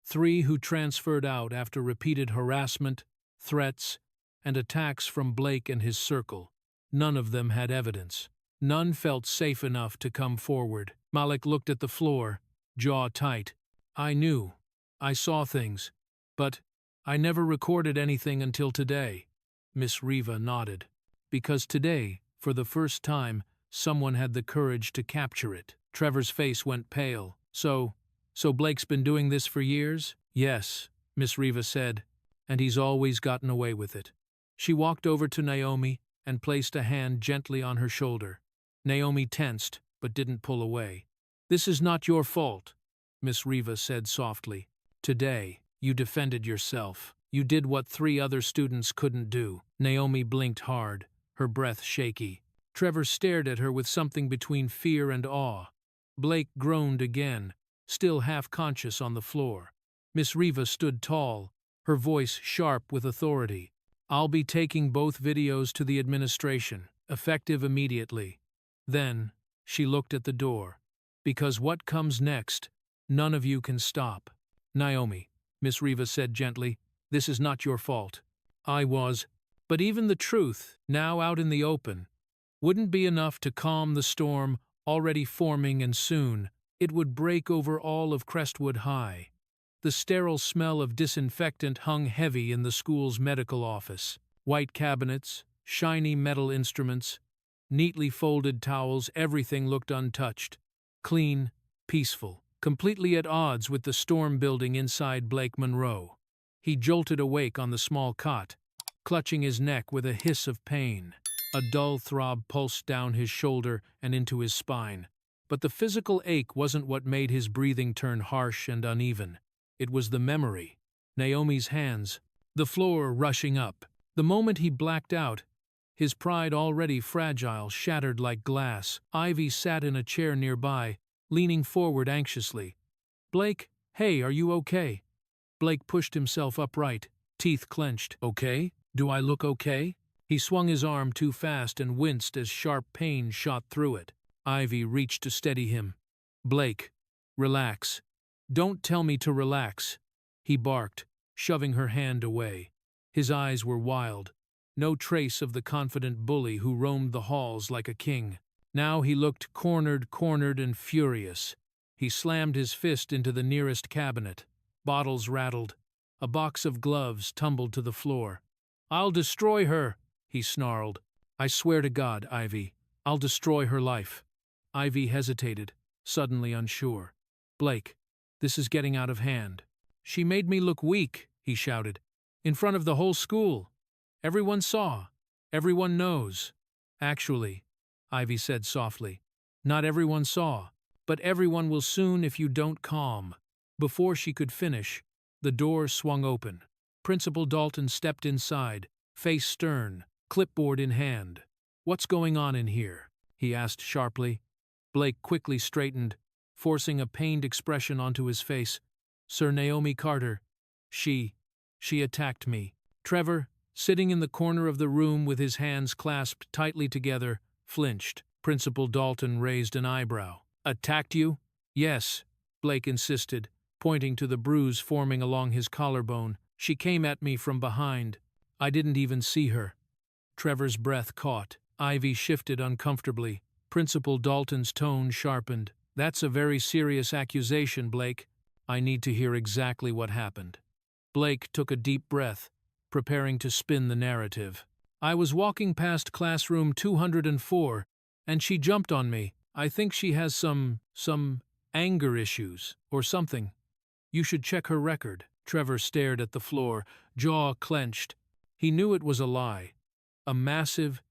[SPEAKER 1] 3 who transferred out after repeated harassment, threats, and attacks from Blake and his circle. None of them had evidence. None felt safe enough to come forward. Malik looked at the floor, jaw tight. "I knew. I saw things. But I never recorded anything until today." Miss Riva nodded. "Because today, for the first time, someone had the courage to capture it." Trevor's face went pale. So Blake's been doing this for years?" "Yes," Miss Riva said, "and he's always gotten away with it." She walked over to Naomi and placed a hand gently on her shoulder. Naomi tensed, but didn't pull away. "This is not your fault," Miss Riva said softly. "Today, you defended yourself. You did what 3 other students couldn't do." Naomi blinked hard, her breath shaky. Trevor stared at her with something between fear and awe. Blake groaned again, still half-conscious on the floor. Miss Riva stood tall, her voice sharp with authority. "I'll be taking both videos to the administration, effective immediately." Then, she looked at the door. "Because what comes next, none of you can stop." "Naomi," Miss Riva said gently, "this is not your fault. I was. But even the truth, now out in the open, wouldn't be enough to calm the storm already forming, and soon it would break over all of Crestwood High." The sterile smell of disinfectant hung heavy in the school's medical office. White cabinets, shiny metal instruments, neatly folded towels, everything looked untouched. Clean, peaceful. completely at odds with the storm building inside Blake Monroe. He jolted awake on the small cot, clutching his neck with a hiss of pain. A dull throb pulsed down his shoulder and into his spine. But the physical ache wasn't what made his breathing turn harsh and uneven. It was the memory. Naomi's hands, the floor rushing up. The moment he blacked out, his pride already fragile, shattered like glass. Ivy sat in a chair nearby, leaning forward anxiously. "Blake, hey, are you okay?" Blake pushed himself upright, teeth clenched. "Okay? Do I look okay?" He swung his arm too fast and winced as sharp pain shot through it. Ivy reached to steady him. "Blake, relax. Don't tell me to relax," he barked, shoving her hand away. His eyes were wild, no trace of the confident bully who roamed the halls like a king. Now he looked cornered and furious. He slammed his fist into the nearest cabinet. Bottles rattled. A box of gloves tumbled to the floor. "I'll destroy her," he snarled. "I swear to God, Ivy, I'll destroy her life." Ivy hesitated, suddenly unsure. "Blake, this is getting out of hand." "She made me look weak," he shouted. "In front of the whole school. Everyone saw. Everyone knows." "Actually," Ivy said softly, "not everyone saw, but everyone will soon if you don't calm." Before she could finish, the door swung open. Principal Dalton stepped inside, face stern, clipboard in hand. "What's going on in here?" he asked sharply. Blake quickly straightened, forcing a pained expression onto his face. "Sir Naomi Carter, she attacked me." Trevor, sitting in the corner of the room with his hands clasped tightly together, flinched. Principal Dalton raised an eyebrow. "Attacked you?" "Yes," Blake insisted, pointing to the bruise forming along his collarbone. "She came at me from behind. I didn't even see her." Trevor's breath caught. Ivy shifted uncomfortably. Principal Dalton's tone sharpened. "That's a very serious accusation, Blake. I need to hear exactly what happened." Blake took a deep breath, preparing to spin the narrative. "I was walking past classroom 204, and she jumped on me. I think she has some anger issues, or something. You should check her record." Trevor stared at the floor, jaw clenched. He knew it was a lie. A massive,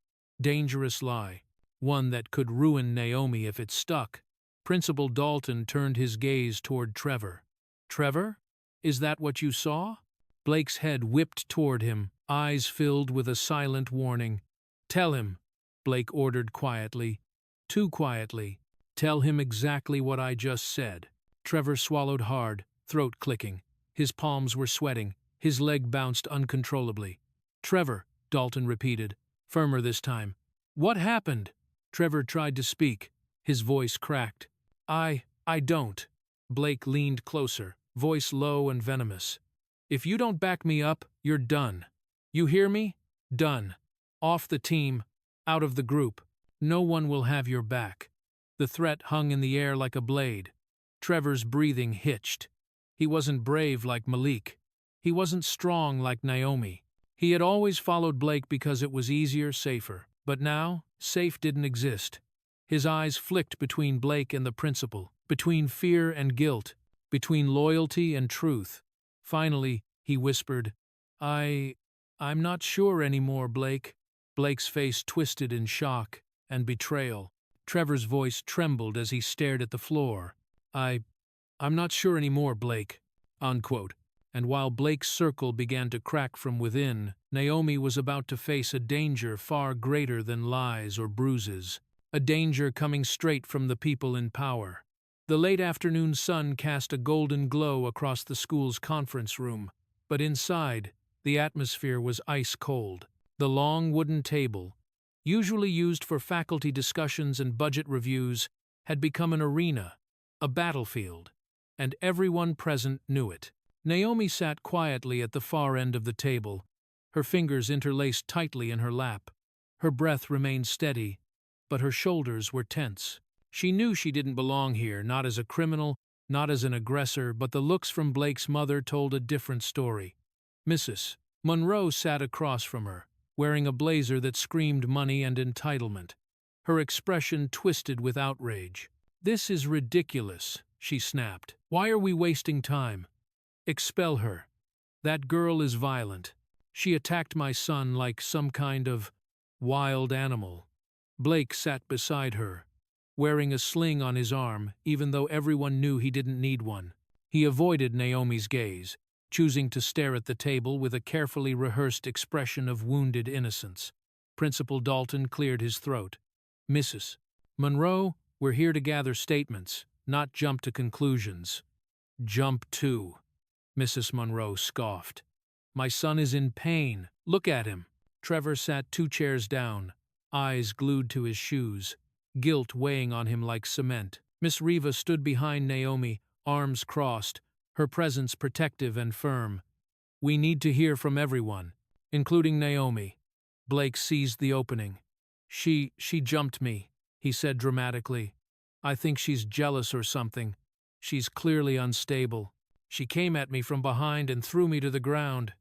[SPEAKER 1] dangerous lie. One that could ruin Naomi if it stuck. Principal Dalton turned his gaze toward Trevor. "Trevor? Is that what you saw?" Blake's head whipped toward him, eyes filled with a silent warning. "Tell him," Blake ordered quietly. Too quietly. "Tell him exactly what I just said." Trevor swallowed hard, throat clicking. His palms were sweating. His leg bounced uncontrollably. "Trevor," Dalton repeated, firmer this time. "What happened?" Trevor tried to speak. His voice cracked. I don't." Blake leaned closer, voice low and venomous. "If you don't back me up, you're done. You hear me? Done. Off the team, out of the group. No one will have your back." The threat hung in the air like a blade. Trevor's breathing hitched. He wasn't brave like Malik. He wasn't strong like Naomi. He had always followed Blake because it was easier, safer. But now, safe didn't exist. His eyes flicked between Blake and the principal, between fear and guilt, between loyalty and truth. Finally, he whispered, I'm not sure anymore, Blake." Blake's face twisted in shock and betrayal. Trevor's voice trembled as he stared at the floor. I'm not sure anymore, Blake." Unquote. And while Blake's circle began to crack from within, Naomi was about to face a danger far greater than lies or bruises. A danger coming straight from the people in power. The late afternoon sun cast a golden glow across the school's conference room, but inside, the atmosphere was ice cold. The long wooden table, usually used for faculty discussions and budget reviews, had become an arena, a battlefield, and everyone present knew it. Naomi sat quietly at the far end of the table, her fingers interlaced tightly in her lap. Her breath remained steady, but her shoulders were tense. She knew she didn't belong here, not as a criminal, not as an aggressor, but the looks from Blake's mother told a different story. Mrs. Monroe sat across from her, wearing a blazer that screamed money and entitlement. Her expression twisted with outrage. "This is ridiculous," she snapped. Why are we wasting time? Expel her. That girl is violent. She attacked my son like some kind of wild animal. Blake sat beside her, wearing a sling on his arm, even though everyone knew he didn't need one. He avoided Naomi's gaze, choosing to stare at the table with a carefully rehearsed expression of wounded innocence. Principal Dalton cleared his throat. Mrs. Monroe, we're here to gather statements, not jump to conclusions. Jump to, Mrs. Monroe scoffed. My son is in pain. Look at him. Trevor sat 2 chairs down, eyes glued to his shoes, guilt weighing on him like cement. Miss Riva stood behind Naomi, arms crossed, her presence protective and firm. We need to hear from everyone, including Naomi. Blake seized the opening. She jumped me, he said dramatically. I think she's jealous or something. She's clearly unstable. She came at me from behind and threw me to the ground.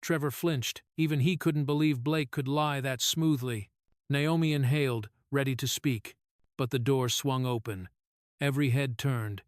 [SPEAKER 1] Trevor flinched. Even he couldn't believe Blake could lie that smoothly. Naomi inhaled, ready to speak, but the door swung open. Every head turned.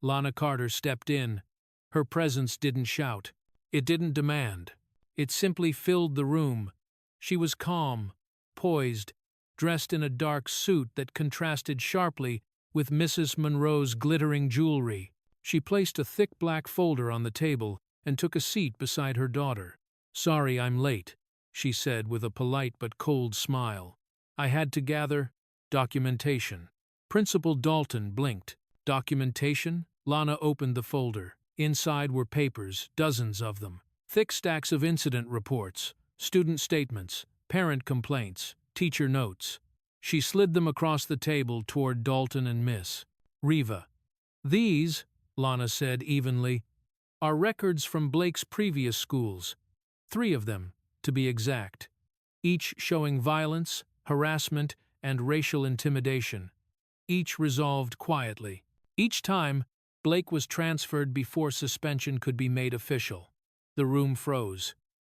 [SPEAKER 1] Lana Carter stepped in. Her presence didn't shout. It didn't demand. It simply filled the room. She was calm, poised, dressed in a dark suit that contrasted sharply with Mrs. Monroe's glittering jewelry. She placed a thick black folder on the table and took a seat beside her daughter. Sorry I'm late, she said with a polite but cold smile. I had to gather documentation. Principal Dalton blinked. Documentation? Lana opened the folder. Inside were papers, dozens of them. Thick stacks of incident reports, student statements, parent complaints, teacher notes. She slid them across the table toward Dalton and Miss Riva. These, Lana said evenly, are records from Blake's previous schools. 3 of them, to be exact. Each showing violence, harassment, and racial intimidation. Each resolved quietly. Each time, Blake was transferred before suspension could be made official. The room froze.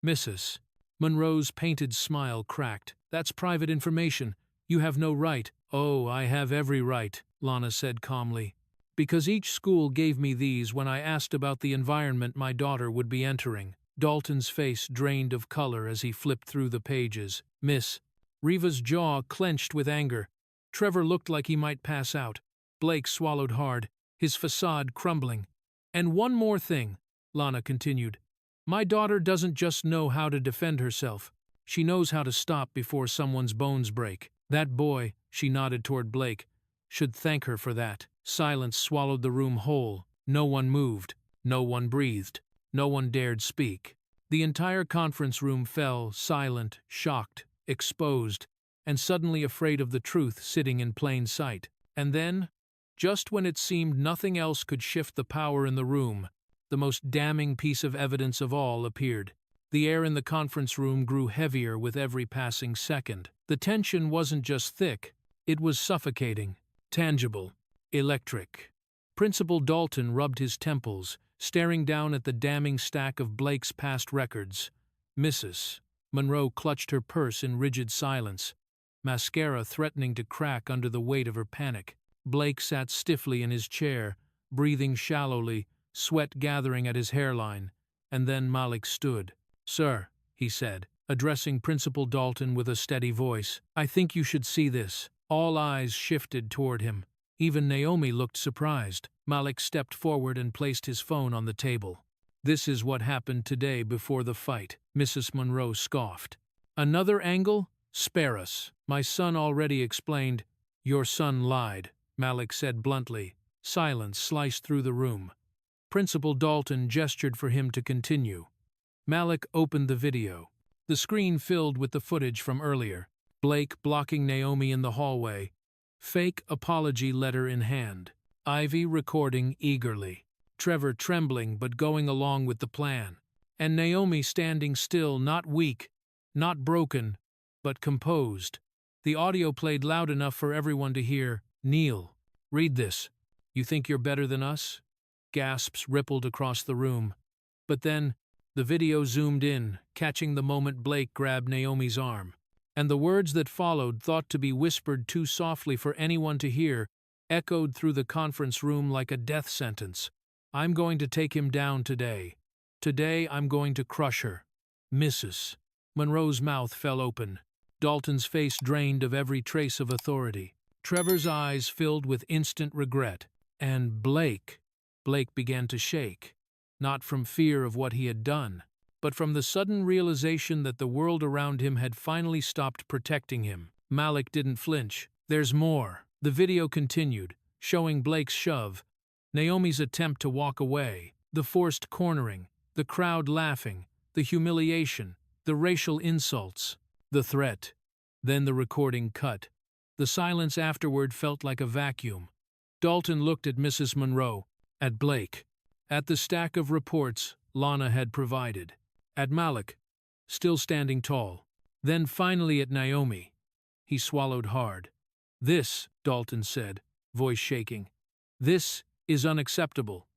[SPEAKER 1] Mrs. Monroe's painted smile cracked. That's private information. You have no right. Oh, I have every right, Lana said calmly. Because each school gave me these when I asked about the environment my daughter would be entering. Dalton's face drained of color as he flipped through the pages. Miss Riva's jaw clenched with anger. Trevor looked like he might pass out. Blake swallowed hard, his facade crumbling. And one more thing, Lana continued. My daughter doesn't just know how to defend herself. She knows how to stop before someone's bones break. That boy, she nodded toward Blake, should thank her for that. Silence swallowed the room whole. No one moved. No one breathed. No one dared speak. The entire conference room fell, silent, shocked, exposed, and suddenly afraid of the truth sitting in plain sight. And then, just when it seemed nothing else could shift the power in the room, the most damning piece of evidence of all appeared. The air in the conference room grew heavier with every passing second. The tension wasn't just thick, it was suffocating, tangible, electric. Principal Dalton rubbed his temples, staring down at the damning stack of Blake's past records. Mrs. Monroe clutched her purse in rigid silence, mascara threatening to crack under the weight of her panic. Blake sat stiffly in his chair, breathing shallowly, sweat gathering at his hairline, and then Malik stood. Sir, he said, addressing Principal Dalton with a steady voice, I think you should see this. All eyes shifted toward him. Even Naomi looked surprised. Malik stepped forward and placed his phone on the table. This is what happened today before the fight, Mrs. Monroe scoffed. Another angle? Spare us. My son already explained. Your son lied, Malik said bluntly. Silence sliced through the room. Principal Dalton gestured for him to continue. Malik opened the video. The screen filled with the footage from earlier. Blake blocking Naomi in the hallway. Fake apology letter in hand. Ivy recording eagerly. Trevor trembling but going along with the plan. And Naomi standing still, not weak, not broken, but composed. The audio played loud enough for everyone to hear. Neil, read this. You think you're better than us? Gasps rippled across the room. But then, the video zoomed in, catching the moment Blake grabbed Naomi's arm. And the words that followed, thought to be whispered too softly for anyone to hear, echoed through the conference room like a death sentence. I'm going to take him down today. Today I'm going to crush her. Mrs. Monroe's mouth fell open. Dalton's face drained of every trace of authority. Trevor's eyes filled with instant regret. And Blake began to shake, not from fear of what he had done, but from the sudden realization that the world around him had finally stopped protecting him. Malik didn't flinch. There's more. The video continued, showing Blake's shove, Naomi's attempt to walk away, the forced cornering, the crowd laughing, the humiliation, the racial insults, the threat. Then the recording cut. The silence afterward felt like a vacuum. Dalton looked at Mrs. Monroe, at Blake, at the stack of reports Lana had provided, at Malik, still standing tall, then finally at Naomi. He swallowed hard. This, Dalton said, voice shaking, this is unacceptable.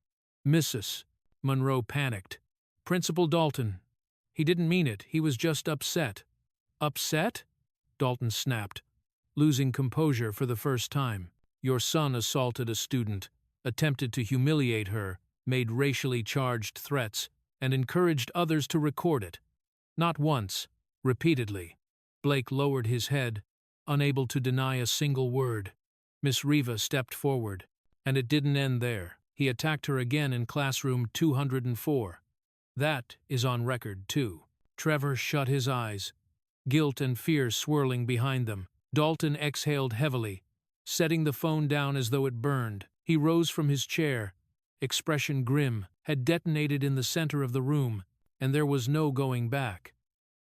[SPEAKER 1] Mrs. Monroe panicked. Principal Dalton. He didn't mean it, he was just upset. Upset? Dalton snapped, losing composure for the first time. Your son assaulted a student, attempted to humiliate her, made racially charged threats, and encouraged others to record it. Not once, repeatedly. Blake lowered his head, unable to deny a single word. Miss Riva stepped forward, and it didn't end there. He attacked her again in classroom 204. That is on record, too. Trevor shut his eyes, guilt and fear swirling behind them. Dalton exhaled heavily, setting the phone down as though it burned. He rose from his chair, expression grim, had detonated in the center of the room, and there was no going back.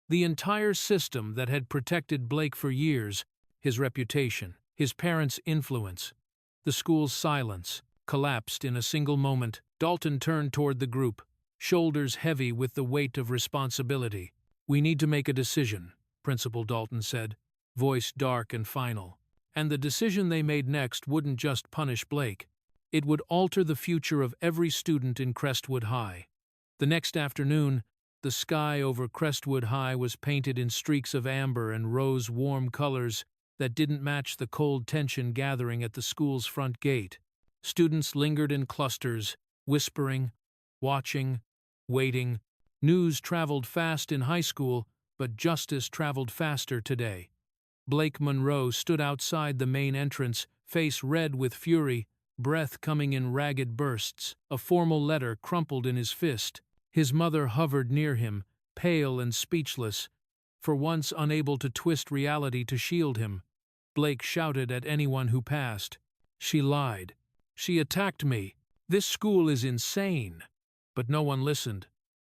[SPEAKER 1] The entire system that had protected Blake for years, his reputation, his parents' influence, the school's silence, collapsed in a single moment. Dalton turned toward the group, shoulders heavy with the weight of responsibility. We need to make a decision, Principal Dalton said, voice dark and final. And the decision they made next wouldn't just punish Blake. It would alter the future of every student in Crestwood High. The next afternoon, the sky over Crestwood High was painted in streaks of amber and rose warm colors that didn't match the cold tension gathering at the school's front gate. Students lingered in clusters, whispering, watching, waiting. News traveled fast in high school, but justice traveled faster today. Blake Monroe stood outside the main entrance, face red with fury, breath coming in ragged bursts, a formal letter crumpled in his fist. His mother hovered near him, pale and speechless, for once unable to twist reality to shield him. Blake shouted at anyone who passed. She lied. She attacked me. This school is insane. But no one listened.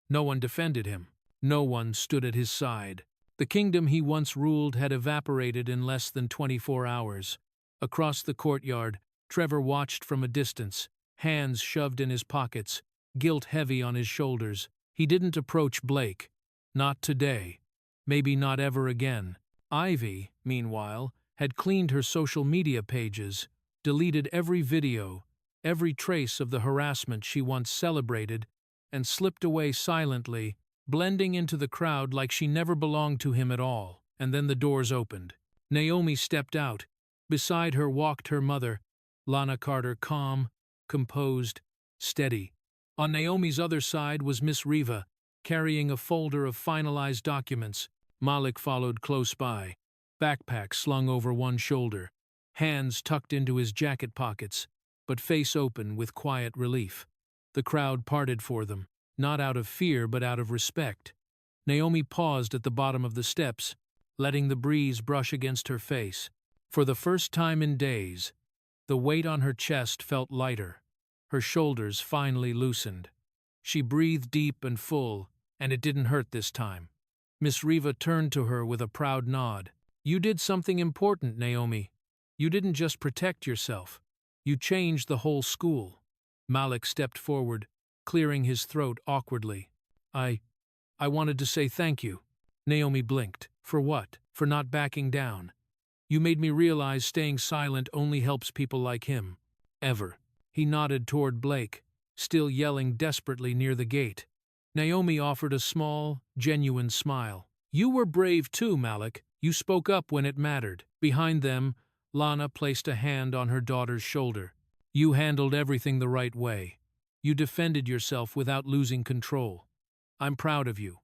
[SPEAKER 1] No one defended him. No one stood at his side. The kingdom he once ruled had evaporated in less than 24 hours. Across the courtyard, Trevor watched from a distance, hands shoved in his pockets, guilt heavy on his shoulders. He didn't approach Blake. Not today. Maybe not ever again. Ivy, meanwhile, had cleaned her social media pages, deleted every video, every trace of the harassment she once celebrated, and slipped away silently, blending into the crowd like she never belonged to him at all. And then the doors opened. Naomi stepped out. Beside her walked her mother, Lana Carter, calm, composed, steady. On Naomi's other side was Miss Riva, carrying a folder of finalized documents. Malik followed close by, backpack slung over one shoulder, hands tucked into his jacket pockets, but face open with quiet relief. The crowd parted for them, not out of fear but out of respect. Naomi paused at the bottom of the steps, letting the breeze brush against her face. For the first time in days, the weight on her chest felt lighter. Her shoulders finally loosened. She breathed deep and full, and it didn't hurt this time. Miss Riva turned to her with a proud nod. You did something important, Naomi. You didn't just protect yourself. You changed the whole school. Malik stepped forward, clearing his throat awkwardly. I wanted to say thank you. Naomi blinked. For what? For not backing down. You made me realize staying silent only helps people like him. Ever. He nodded toward Blake, still yelling desperately near the gate. Naomi offered a small, genuine smile. You were brave too, Malik. You spoke up when it mattered. Behind them, Lana placed a hand on her daughter's shoulder. You handled everything the right way. You defended yourself without losing control. I'm proud of you.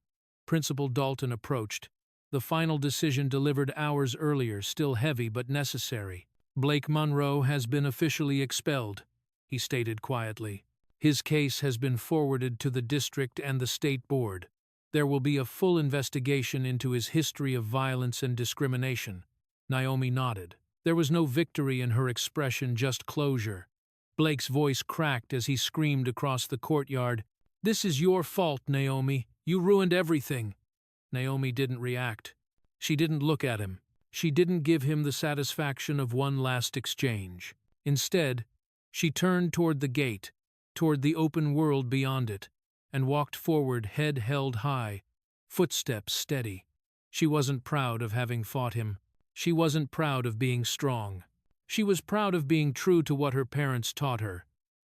[SPEAKER 1] Principal Dalton approached. The final decision delivered hours earlier, still heavy but necessary. Blake Munro has been officially expelled, he stated quietly. His case has been forwarded to the district and the state board. There will be a full investigation into his history of violence and discrimination. Naomi nodded. There was no victory in her expression, just closure. Blake's voice cracked as he screamed across the courtyard, "This is your fault, Naomi. You ruined everything." Naomi didn't react. She didn't look at him. She didn't give him the satisfaction of one last exchange. Instead, she turned toward the gate, toward the open world beyond it, and walked forward, head held high, footsteps steady. She wasn't proud of having fought him. She wasn't proud of being strong. She was proud of being true to what her parents taught her.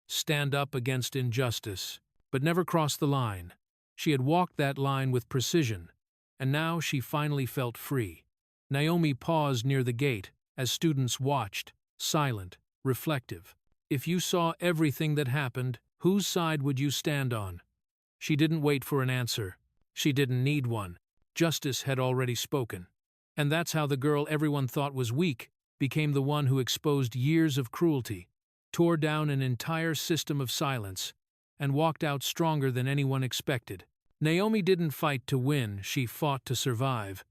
[SPEAKER 1] Stand up against injustice, but never cross the line. She had walked that line with precision, and now she finally felt free. Naomi paused near the gate as students watched, silent, reflective. If you saw everything that happened, whose side would you stand on? She didn't wait for an answer. She didn't need one. Justice had already spoken. And that's how the girl everyone thought was weak became the one who exposed years of cruelty, tore down an entire system of silence, and walked out stronger than anyone expected. Naomi didn't fight to win, she fought to survive.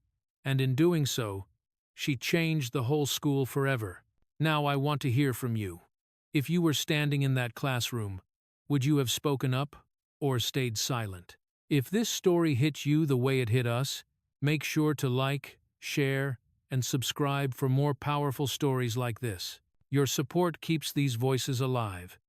[SPEAKER 1] And in doing so, she changed the whole school forever. Now I want to hear from you. If you were standing in that classroom, would you have spoken up or stayed silent? If this story hit you the way it hit us, make sure to like, share, and subscribe for more powerful stories like this. Your support keeps these voices alive.